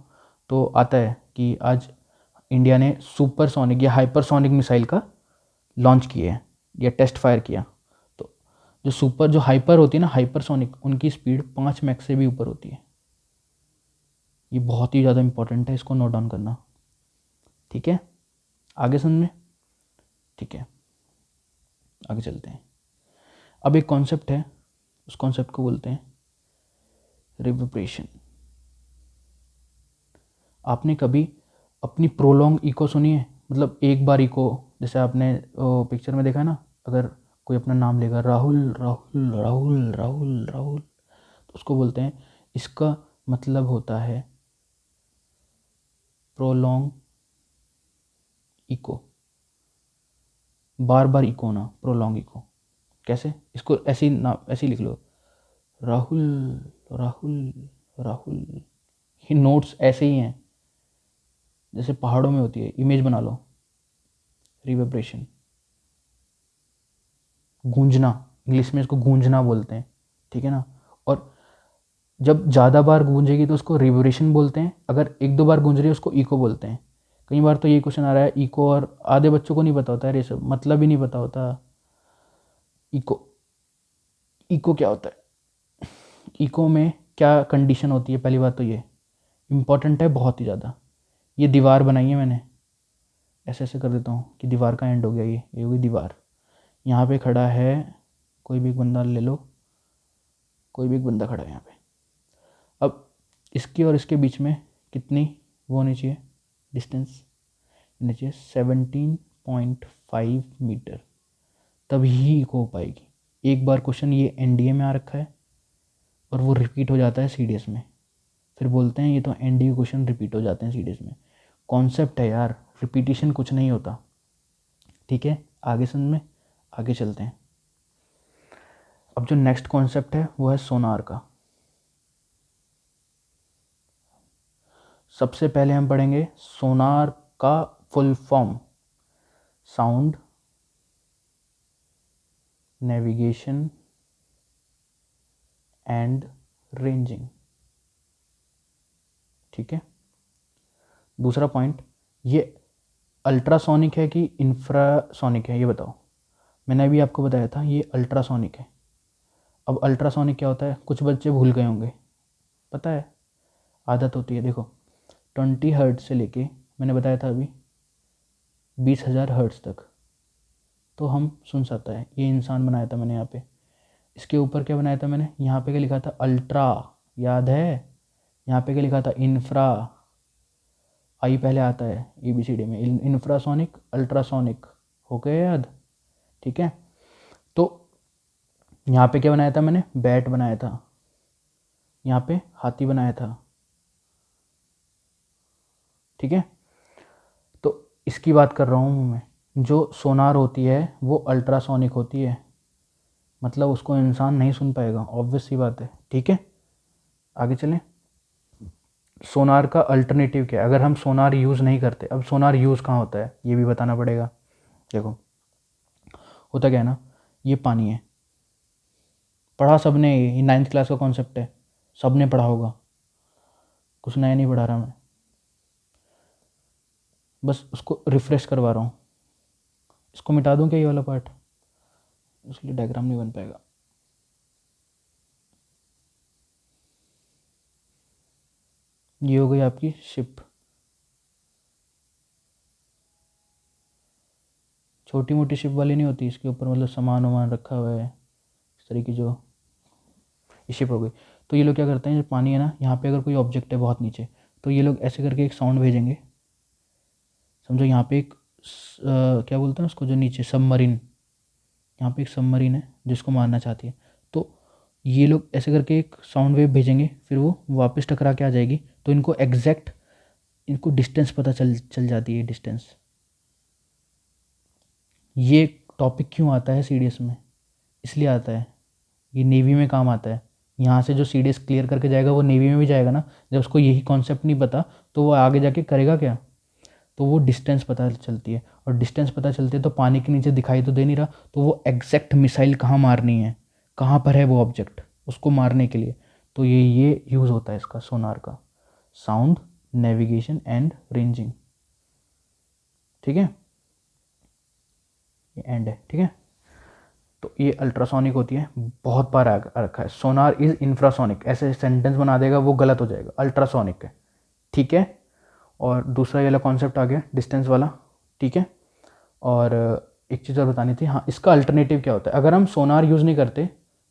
तो आता है कि आज इंडिया ने सुपरसोनिक या हाइपरसोनिक मिसाइल का लॉन्च किया है या टेस्ट फायर किया। तो जो हाइपर होती है ना, हाइपरसोनिक, उनकी स्पीड 5 मैक से भी ऊपर होती है। ये बहुत ही ज़्यादा इंपॉर्टेंट है, इसको नोट डाउन करना। ठीक है, आगे समझ में? ठीक है, आगे चलते हैं। अब एक कॉन्सेप्ट है, उस कॉन्सेप्ट को बोलते हैं रिवर्बरेशन। आपने कभी अपनी प्रोलॉन्ग इको सुनी है? मतलब एक बार इको, जैसे आपने पिक्चर में देखा है ना, अगर कोई अपना नाम लेगा, राहुल राहुल राहुल राहुल राहुल, तो उसको बोलते हैं, इसका मतलब होता है प्रोलॉन्ग इको। बार बार इको ना, प्रोलॉन्ग इको। कैसे? इसको ऐसे ही ना, ऐसे ही लिख लो, राहुल राहुल राहुल। ये नोट्स ऐसे ही हैं, जैसे पहाड़ों में होती है, इमेज बना लो, रिवर्बरेशन, गूंजना, इंग्लिश में इसको गूंजना बोलते हैं, ठीक है ना। और जब ज़्यादा बार गूंजेगी तो उसको रिवर्बरेशन बोलते हैं, अगर एक दो बार गूंज रही है उसको इको बोलते हैं। कई बार तो ये क्वेश्चन आ रहा है इको, और आधे बच्चों को नहीं पता होता है ये सब, मतलब ही नहीं पता होता इको, इको क्या होता है, इको में क्या कंडीशन होती है। पहली बात तो ये इम्पॉर्टेंट है बहुत ही ज़्यादा। ये दीवार बनाई है मैंने, ऐसे ऐसे कर देता हूँ कि दीवार का एंड हो गया, ये होगी दीवार। यहाँ पे खड़ा है, कोई भी एक बंदा ले लो, कोई भी एक बंदा खड़ा है यहाँ पे। अब इसके और इसके बीच में कितनी वो होनी चाहिए, डिस्टेंस होनी चाहिए 17.5 मीटर, तभी इको हो पाएगी। एक बार क्वेश्चन ये एनडीए में आ रखा है और वो रिपीट हो जाता है सीडीएस में, फिर बोलते हैं ये तो एनडीए क्वेश्चन रिपीट हो जाते हैं सीडीएस में। कॉन्सेप्ट है यार, रिपीटिशन कुछ नहीं होता, ठीक है। आगे समझ में, आगे चलते हैं। अब जो नेक्स्ट कॉन्सेप्ट है वो है सोनार का। सबसे पहले हम पढ़ेंगे सोनार का full form, sound navigation and ranging, ठीक है। दूसरा पॉइंट, ये अल्ट्रासोनिक है कि इंफ्रासोनिक है, ये बताओ। मैंने अभी आपको बताया था ये अल्ट्रासोनिक है। अब अल्ट्रासोनिक क्या होता है, कुछ बच्चे भूल गए होंगे, पता है, आदत होती है। देखो 20 हर्ट्ज से लेके, मैंने बताया था अभी 20,000 हर्ट्ज तक तो हम सुन सकता है। ये इंसान बनाया था मैंने यहाँ पे, इसके ऊपर क्या बनाया था मैंने, यहाँ पे क्या लिखा था, अल्ट्रा, याद है। यहाँ पे क्या लिखा था, इंफ्रा, आई पहले आता है ABCD में, इंफ्रासोनिक अल्ट्रासोनिक, हो गया याद, ठीक है। तो यहाँ पे क्या बनाया था मैंने, बैट बनाया था, यहाँ पे हाथी बनाया था, ठीक है। तो इसकी बात कर रहा हूँ मैं, जो सोनार होती है वो अल्ट्रासोनिक होती है, मतलब उसको इंसान नहीं सुन पाएगा, ऑब्वियस सी बात है, ठीक है। आगे चलें। सोनार का अल्टरनेटिव क्या है, अगर हम सोनार यूज़ नहीं करते। अब सोनार यूज़ कहाँ होता है ये भी बताना पड़ेगा। देखो होता क्या है ना, ये पानी है, पढ़ा सबने, ये 9th क्लास का कॉन्सेप्ट है, सबने पढ़ा होगा, कुछ नया नहीं पढ़ा रहा मैं, बस उसको रिफ़्रेश करवा रहा हूँ। इसको मिटा दूँ क्या ये वाला पार्ट, इसलिए डायग्राम नहीं बन पाएगा। ये हो गई आपकी शिप, छोटी मोटी शिप वाली नहीं होती, इसके ऊपर मतलब सामान वामान रखा हुआ है इस तरीके, जो ये शिप हो गई। तो ये लोग क्या करते हैं, जो पानी है ना, यहाँ पे अगर कोई ऑब्जेक्ट है बहुत नीचे, तो ये लोग ऐसे करके एक साउंड भेजेंगे, समझो यहाँ पे एक क्या बोलते हैं उसको, जो नीचे सबमरीन, यहाँ पे एक सबमरीन है जिसको मारना चाहती है, तो ये लोग ऐसे करके एक साउंड वेव भेजेंगे, फिर वो वापस टकरा के आ जाएगी, तो इनको एग्जैक्ट, इनको डिस्टेंस पता चल जाती है, डिस्टेंस। ये टॉपिक क्यों आता है सीडीएस में, इसलिए आता है, ये नेवी में काम आता है। यहाँ से जो सीडीएस क्लियर करके जाएगा वो नेवी में भी जाएगा ना, जब उसको यही कॉन्सेप्ट नहीं पता तो वो आगे जाके करेगा क्या, तो वो डिस्टेंस पता चलती है, और डिस्टेंस पता चलती है तो पानी के नीचे दिखाई तो दे नहीं रहा, तो वो एग्जैक्ट मिसाइल कहाँ मारनी है, कहाँ पर है वो ऑब्जेक्ट, उसको मारने के लिए। तो ये यूज़ होता है इसका, सोनार का, साउंड नेविगेशन एंड रेंजिंग, ठीक है। ये एंड है, ठीक है। तो ये अल्ट्रासोनिक होती है, बहुत बार आ रखा है, सोनार इज इंफ्रासोनिक, ऐसे सेंटेंस बना देगा वो गलत हो जाएगा, अल्ट्रासोनिक है, ठीक है। और दूसरा ये वाला कॉन्सेप्ट आ गया डिस्टेंस वाला, ठीक है। और एक चीज़ और बतानी थी, हाँ, इसका अल्टरनेटिव क्या होता है, अगर हम सोनार यूज़ नहीं करते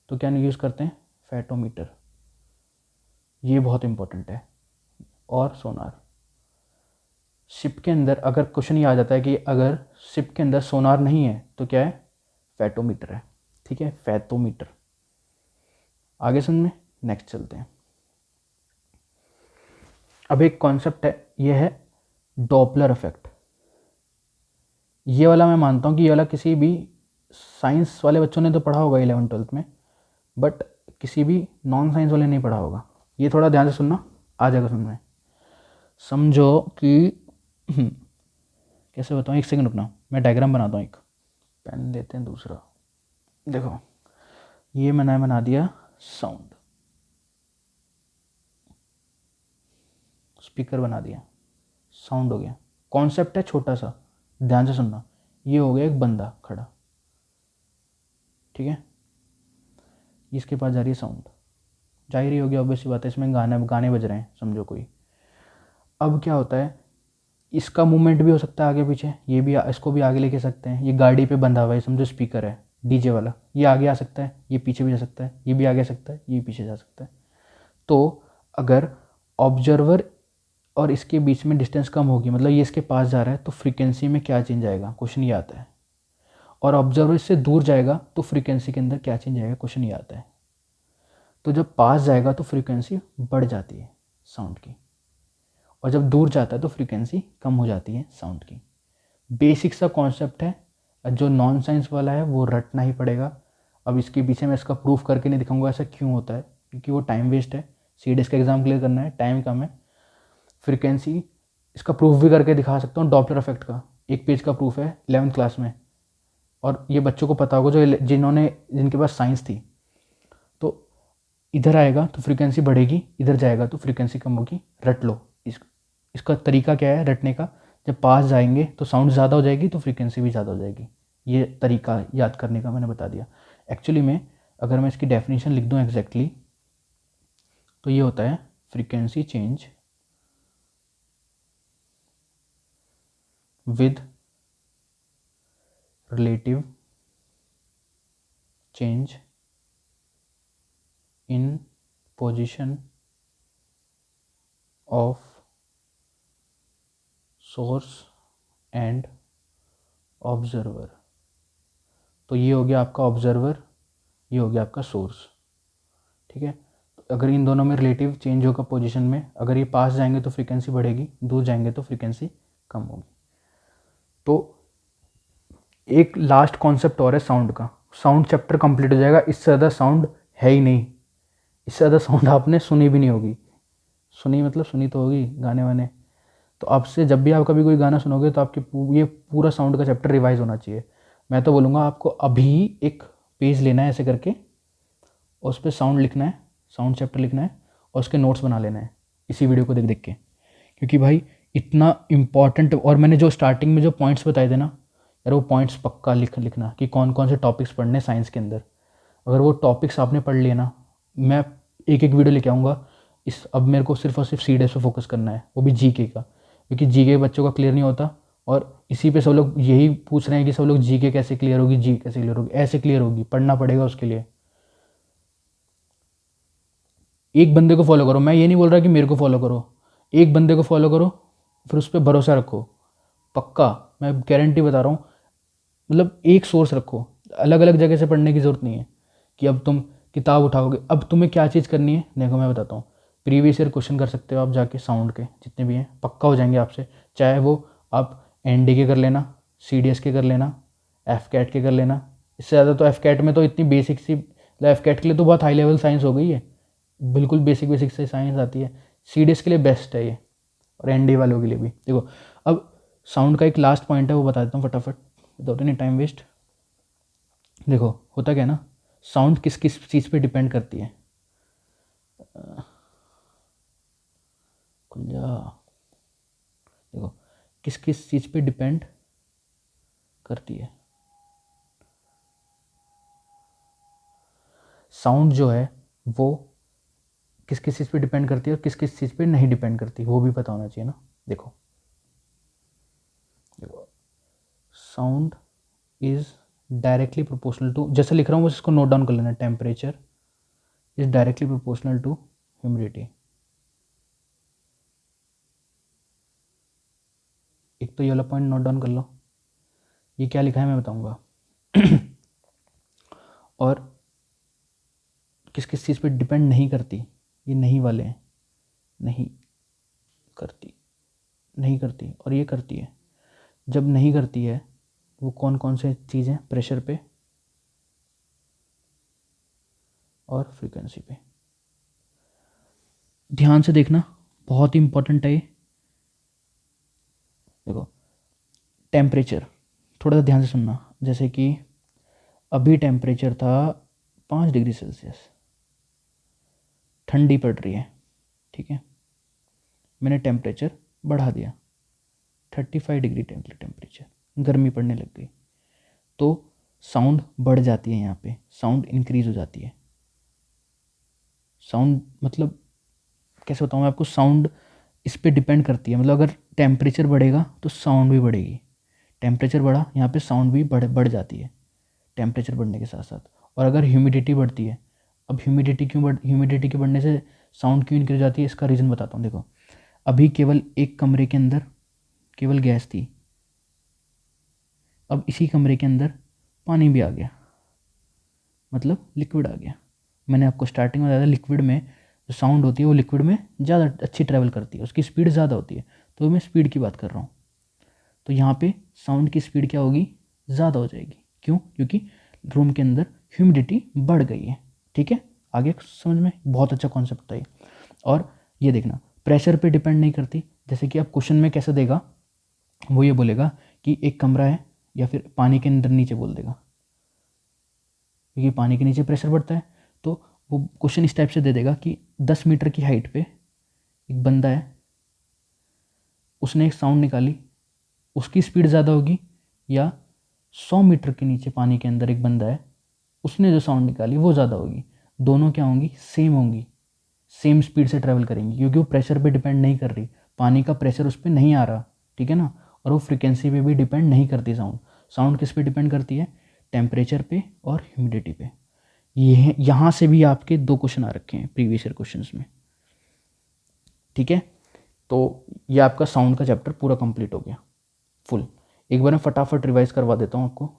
तो क्या यूज़ करते हैं, फैटोमीटर, ये बहुत इंपॉर्टेंट है। और सोनार, शिप के अंदर अगर क्वेश्चन ये आ जाता है कि अगर शिप के अंदर सोनार नहीं है तो क्या है, फैटोमीटर है, ठीक है, फैटोमीटर। आगे समझ में, नेक्स्ट चलते हैं। अब एक कॉन्सेप्ट है, ये है डॉपलर इफेक्ट। ये वाला मैं मानता हूँ कि ये वाला किसी भी साइंस वाले बच्चों ने तो पढ़ा होगा 11th-12th में, बट किसी भी नॉन साइंस वाले नहीं पढ़ा होगा। ये थोड़ा ध्यान से सुनना, आ जाएगा समझ में। समझो कि कैसे बताऊँ, एक सेकंड रुकना, मैं डायग्राम बनाता हूँ। एक पेन लेते हैं दूसरा। देखो ये मैंने बना दिया साउंड, स्पीकर बना दिया, साउंड हो गया। कॉन्सेप्ट है छोटा सा, ध्यान से सुनना। ये हो गया एक बंदा खड़ा, ठीक है, इसके पास जा रही है साउंड, जा ही रही होगी, ऑब्वियस सी बात है, इसमें गाने गाने बज रहे हैं समझो कोई। अब क्या होता है, इसका मूवमेंट भी हो सकता है आगे पीछे, ये भी इसको भी आगे लेके सकते हैं। ये गाड़ी पे बंधा हुआ है, समझो स्पीकर है डीजे वाला, ये आगे आ सकता है, ये पीछे भी जा सकता है, ये भी आगे आ सकता है, ये पीछे जा सकता है। तो अगर ऑब्जर्वर और इसके बीच में डिस्टेंस कम होगी, मतलब ये इसके पास जा रहा है, तो फ्रीक्वेंसी में क्या चेंज आएगा, क्वेश्चन ये आता है। और ऑब्जर्वर इससे दूर जाएगा तो फ्रीक्वेंसी के अंदर क्या चेंज आएगा, क्वेश्चन ये आता है। तो जब पास जाएगा तो फ्रीक्वेंसी बढ़ जाती है साउंड की, और जब दूर जाता है तो फ्रीक्वेंसी कम हो जाती है साउंड की। बेसिक सा कॉन्सेप्ट है, जो नॉन साइंस वाला है वो रटना ही पड़ेगा। अब इसके पीछे मैं इसका प्रूफ करके नहीं दिखाऊंगा ऐसा क्यों होता है, क्योंकि वो टाइम वेस्ट है। सीडीएस का एग्ज़ाम क्लियर करना है, टाइम कम है। फ्रीक्वेंसी इसका प्रूफ भी करके दिखा सकता हूँ, डॉपलर इफेक्ट का एक पेज का प्रूफ है 11th क्लास में, और ये बच्चों को पता होगा जो जिनके पास साइंस थी। तो इधर आएगा तो फ्रीक्वेंसी बढ़ेगी, इधर जाएगा तो फ्रीक्वेंसी कम होगी, रट लो। इसका तरीका क्या है रटने का, जब पास जाएंगे तो साउंड ज़्यादा हो जाएगी तो फ्रीक्वेंसी भी ज़्यादा हो जाएगी। ये तरीका याद करने का मैंने बता दिया। एक्चुअली में अगर मैं इसकी डेफिनेशन लिख दूँ एग्जैक्टली, तो ये होता है frequency change with relative change in position of source and observer। तो ये हो गया आपका ऑब्जर्वर, ये हो गया आपका सोर्स, ठीक है। तो अगर इन दोनों में रिलेटिव चेंज होगा पोजीशन में, अगर ये पास जाएंगे तो फ्रीक्वेंसी बढ़ेगी, दूर जाएंगे तो फ्रीक्वेंसी कम होगी। तो एक लास्ट कॉन्सेप्ट और है साउंड का, साउंड चैप्टर कंप्लीट हो जाएगा। इससे ज़्यादा साउंड है ही नहीं, इससे ज़्यादा साउंड आपने सुनी भी नहीं होगी। सुनी मतलब सुनी तो होगी गाने वाने, तो आपसे जब भी आप कभी कोई गाना सुनोगे तो आपके ये पूरा साउंड का चैप्टर रिवाइज होना चाहिए। मैं तो बोलूँगा आपको अभी एक पेज लेना है ऐसे करके, और उस पर साउंड लिखना है, साउंड चैप्टर लिखना है, और उसके नोट्स बना लेना है इसी वीडियो को देख देख के। क्योंकि भाई इतना इम्पॉर्टेंट, और मैंने जो स्टार्टिंग में जो पॉइंट्स बताए थे ना यार, वो पॉइंट्स पक्का लिखना कि कौन कौन से टॉपिक्स पढ़ने साइंस के अंदर। अगर वो टॉपिक्स आपने पढ़ लिए ना, मैं एक एक वीडियो लेके आऊँगा। अब मेरे को सिर्फ और सिर्फ सीडीएस पे फोकस करना है, वो भी जीके का, क्योंकि जीके बच्चों का क्लियर नहीं होता, और इसी पे सब लोग यही पूछ रहे हैं कि सब लोग जीके कैसे क्लियर होगी, जी कैसे क्लियर होगी। ऐसे क्लियर होगी, पढ़ना पड़ेगा उसके लिए। एक बंदे को फॉलो करो, मैं ये नहीं बोल रहा कि मेरे को फॉलो करो, एक बंदे को फॉलो करो, फिर उस पर भरोसा रखो, पक्का मैं गारंटी बता रहा हूँ। मतलब एक सोर्स रखो, अलग अलग जगह से पढ़ने की ज़रूरत नहीं है कि अब तुम किताब उठाओगे। अब तुम्हें क्या चीज़ करनी है देखो मैं बताता हूँ, प्रीवियस ईयर क्वेश्चन कर सकते हो आप जाके, साउंड के जितने भी हैं पक्का हो जाएंगे आपसे। चाहे वो आप एनडी के कर लेना, सीडीएस के कर लेना, एफ कैट के कर लेना। इससे ज़्यादा तो एफ कैट में तो इतनी बेसिक सी, मतलब एफ कैट के लिए तो बहुत हाई लेवल साइंस हो गई है, बिल्कुल बेसिक बेसिक से साइंस आती है। सीडीएस के लिए बेस्ट है ये, और एनडी वालों के लिए भी। देखो अब साउंड का एक लास्ट पॉइंट है, वो बता देता हूँ फटाफट, विदाउट एनी टाइम वेस्ट। देखो होता क्या है ना, साउंड किस किस चीज़ पे डिपेंड करती है, खुल जा। देखो किस किस चीज़ पे डिपेंड करती है साउंड जो है, वो किस किस चीज़ पे डिपेंड करती है और किस किस चीज़ पे नहीं डिपेंड करती, वो भी पता होना चाहिए ना। देखो देखो sound is directly proportional to, जैसे लिख रहा हूँ बस इसको नोट डाउन कर लेना, temperature is directly proportional to humidity. एक तो ये वाला पॉइंट नोट डाउन कर लो, ये क्या लिखा है मैं बताऊंगा। और किस किस चीज़ पे डिपेंड नहीं करती, ये नहीं वाले हैं, नहीं करती, नहीं करती, और ये करती है। जब नहीं करती है वो कौन कौन से चीज़ें, प्रेशर पे और फ्रीक्वेंसी पे। ध्यान से देखना, बहुत ही इंपॉर्टेंट है ये। देखो टेम्परेचर थोड़ा सा ध्यान से सुनना, जैसे कि अभी टेम्परेचर था 5 डिग्री सेल्सियस, ठंडी पड़ रही है, ठीक है, मैंने टेम्परेचर बढ़ा दिया 35 डिग्री टेम्परेचर, गर्मी पड़ने लग गई, तो साउंड बढ़ जाती है, यहाँ पे साउंड इंक्रीज हो जाती है। साउंड मतलब कैसे बताऊँ मैं आपको, साउंड इस पे डिपेंड करती है, मतलब अगर टेम्परेचर बढ़ेगा तो साउंड भी बढ़ेगी, टेम्परेचर बढ़ा यहाँ पे साउंड भी बढ़ जाती है टेम्परेचर बढ़ने के साथ साथ। और अगर ह्यूमिडिटी बढ़ती है, अब ह्यूमिडिटी के बढ़ने से साउंड क्यों इंक्रीज जाती है, इसका रीज़न बताता हूँ। देखो अभी केवल एक कमरे के अंदर केवल गैस थी, अब इसी कमरे के अंदर पानी भी आ गया, मतलब लिक्विड आ गया। मैंने आपको स्टार्टिंग में बताया था लिक्विड में जो साउंड होती है वो लिक्विड में ज़्यादा अच्छी ट्रैवल करती है, उसकी स्पीड ज़्यादा होती है, तो मैं स्पीड की बात कर रहा हूँ। तो यहाँ पे साउंड की स्पीड क्या होगी, ज़्यादा हो जाएगी। क्यों? क्योंकि रूम के अंदर ह्यूमिडिटी बढ़ गई है। ठीक है, आगे समझ में, बहुत अच्छा कॉन्सेप्ट था ये। और ये देखना प्रेशर पे डिपेंड नहीं करती, जैसे कि आप क्वेश्चन में कैसे देगा, वो ये बोलेगा कि एक कमरा है या फिर पानी के अंदर नीचे बोल देगा, क्योंकि पानी के नीचे प्रेशर बढ़ता है। तो वो क्वेश्चन इस टाइप से दे देगा कि 10 मीटर की हाइट पे एक बंदा है, उसने एक साउंड निकाली, उसकी स्पीड ज़्यादा होगी, या 100 मीटर के नीचे पानी के अंदर एक बंदा है, उसने जो साउंड निकाली वो ज़्यादा होगी। दोनों क्या होंगी, सेम होंगी, सेम स्पीड से ट्रैवल करेंगी, क्योंकि वो प्रेशर पे डिपेंड नहीं कर रही, पानी का प्रेशर उस पर नहीं आ रहा, ठीक है ना। और वो फ्रिक्वेंसी पे भी डिपेंड नहीं करती साउंड। साउंड किस पे डिपेंड करती है, टेम्परेचर पे और ह्यूमिडिटी पे। ये यहाँ से भी आपके 2 क्वेश्चन आ रखे हैं प्रीवियस ईयर क्वेश्चंस में, ठीक है। तो ये आपका साउंड का चैप्टर पूरा कंप्लीट हो गया फुल। एक बार मैं फटाफट रिवाइज करवा देता हूँ आपको।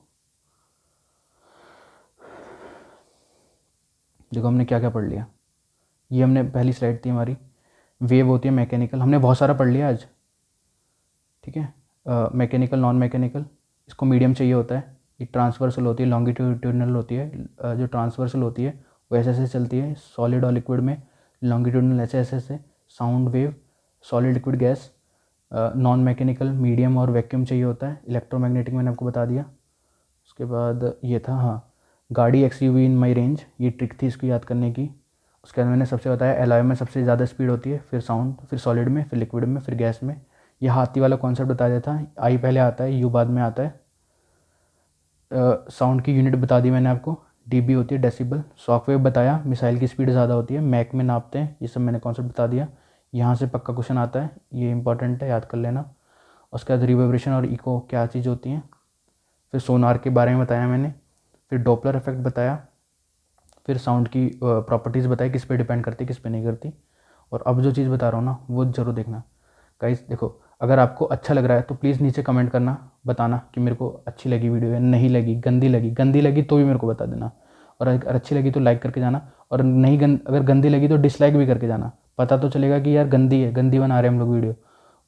देखो हमने क्या क्या पढ़ लिया, ये हमने पहली स्लाइड थी हमारी, वेव होती है मैकेनिकल, हमने बहुत सारा पढ़ लिया आज, ठीक है। मैकेनिकल, नॉन मैकेनिकल, इसको मीडियम चाहिए होता है, ये ट्रांसवर्सल होती है, लॉन्गिट्यूडिनल होती है। जो ट्रांसवर्सल होती है वो ऐसे ऐसे चलती है सॉलिड और लिक्विड में, लॉन्गिट्यूडिनल ऐसे ऐसे से, sound wave, solid liquid gas. Non mechanical medium और वैक्यूम चाहिए होता है। इलेक्ट्रोमैग्नेटिक मैंने आपको बता दिया। उसके बाद ये था, हाँ, गाड़ी एक्सयूवी इन माई रेंज, ये ट्रिक थी इसको याद करने की। उसके बाद मैंने सबसे बताया एलॉय में सबसे ज़्यादा स्पीड होती है, फिर साउंड, फिर सॉलिड में, फिर लिक्विड में, फिर गैस में। यह हाथी वाला कॉन्सेप्ट बता दिया था, आई पहले आता है, यू बाद में आता है। साउंड की यूनिट बता दी मैंने आपको, डीबी होती है डेसिबल। शॉक वेव बताया, मिसाइल की स्पीड ज़्यादा होती है, मैक में नापते हैं, ये सब मैंने कॉन्सेप्ट बता दिया। यहाँ से पक्का क्वेश्चन आता है, ये इंपॉर्टेंट है, याद कर लेना। उसके बाद रिवर्बरेशन और इको क्या चीज़ होती हैं। फिर सोनार के बारे में बताया मैंने, फिर डॉपलर इफेक्ट बताया, फिर साउंड की प्रॉपर्टीज़ बताई, किस पे डिपेंड करती, किस पे नहीं करती। और अब जो चीज़ बता रहा हूँ ना वो ज़रूर देखना गाइस। देखो अगर आपको अच्छा लग रहा है तो प्लीज़ नीचे कमेंट करना, बताना कि मेरे को अच्छी लगी वीडियो या नहीं लगी, गंदी लगी तो भी मेरे को बता देना। और अगर अच्छी लगी तो लाइक करके जाना, और नहीं अगर गंदी लगी तो डिसलाइक भी करके जाना। पता तो चलेगा कि यार गंदी है, गंदी बना रहे हैं हम लोग वीडियो,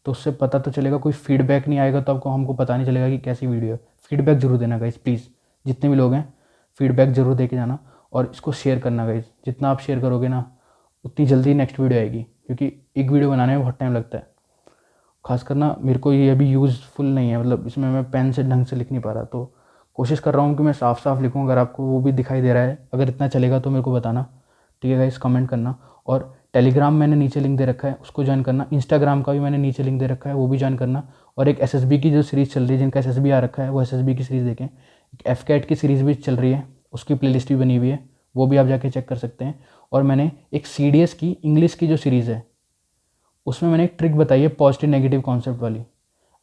तो उससे पता तो चलेगा। कोई फीडबैक नहीं आएगा तो आपको, हमको पता नहीं चलेगा कि कैसी वीडियो है। फीडबैक जरूर देना गाइस प्लीज़, जितने भी लोग हैं फीडबैक जरूर दे के जाना। और इसको शेयर करना गाइस, जितना आप शेयर करोगे ना उतनी जल्दी नेक्स्ट वीडियो आएगी, क्योंकि एक वीडियो बनाने में बहुत टाइम लगता है। खासकर ना मेरे को ये अभी यूज़फुल नहीं है, मतलब इसमें मैं पेन से ढंग से लिख नहीं पा रहा, तो कोशिश कर रहा हूँ कि मैं साफ साफ लिखूँ। अगर आपको वो भी दिखाई दे रहा है, अगर इतना चलेगा तो मेरे को बताना, ठीक है गाइस, कमेंट करना। और टेलीग्राम मैंने नीचे लिंक दे रखा है, उसको ज्वाइन करना। इंस्टाग्राम का भी मैंने नीचे लिंक दे रखा है, वो भी ज्वाइन करना। और एक एसएसबी की जो सीरीज़ चल रही है, जिनका एसएसबी आ रखा है वो एसएसबी की सीरीज़ देखें। एक एफकैट की सीरीज़ भी चल रही है, उसकी प्लेलिस्ट भी बनी हुई है, वो भी आप जाके चेक कर सकते हैं। और मैंने एक सीडीएस की इंग्लिश की जो सीरीज़ है उसमें मैंने एक ट्रिक बताई है पॉजिटिव नेगेटिव कॉन्सेप्ट वाली।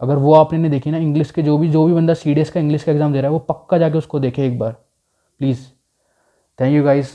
अगर वो आपने नहीं देखी ना, इंग्लिश के जो भी बंदा सीडीएस का इंग्लिश का एग्जाम दे रहा है वो पक्का जाके उसको देखे एक बार प्लीज़। Thank you guys.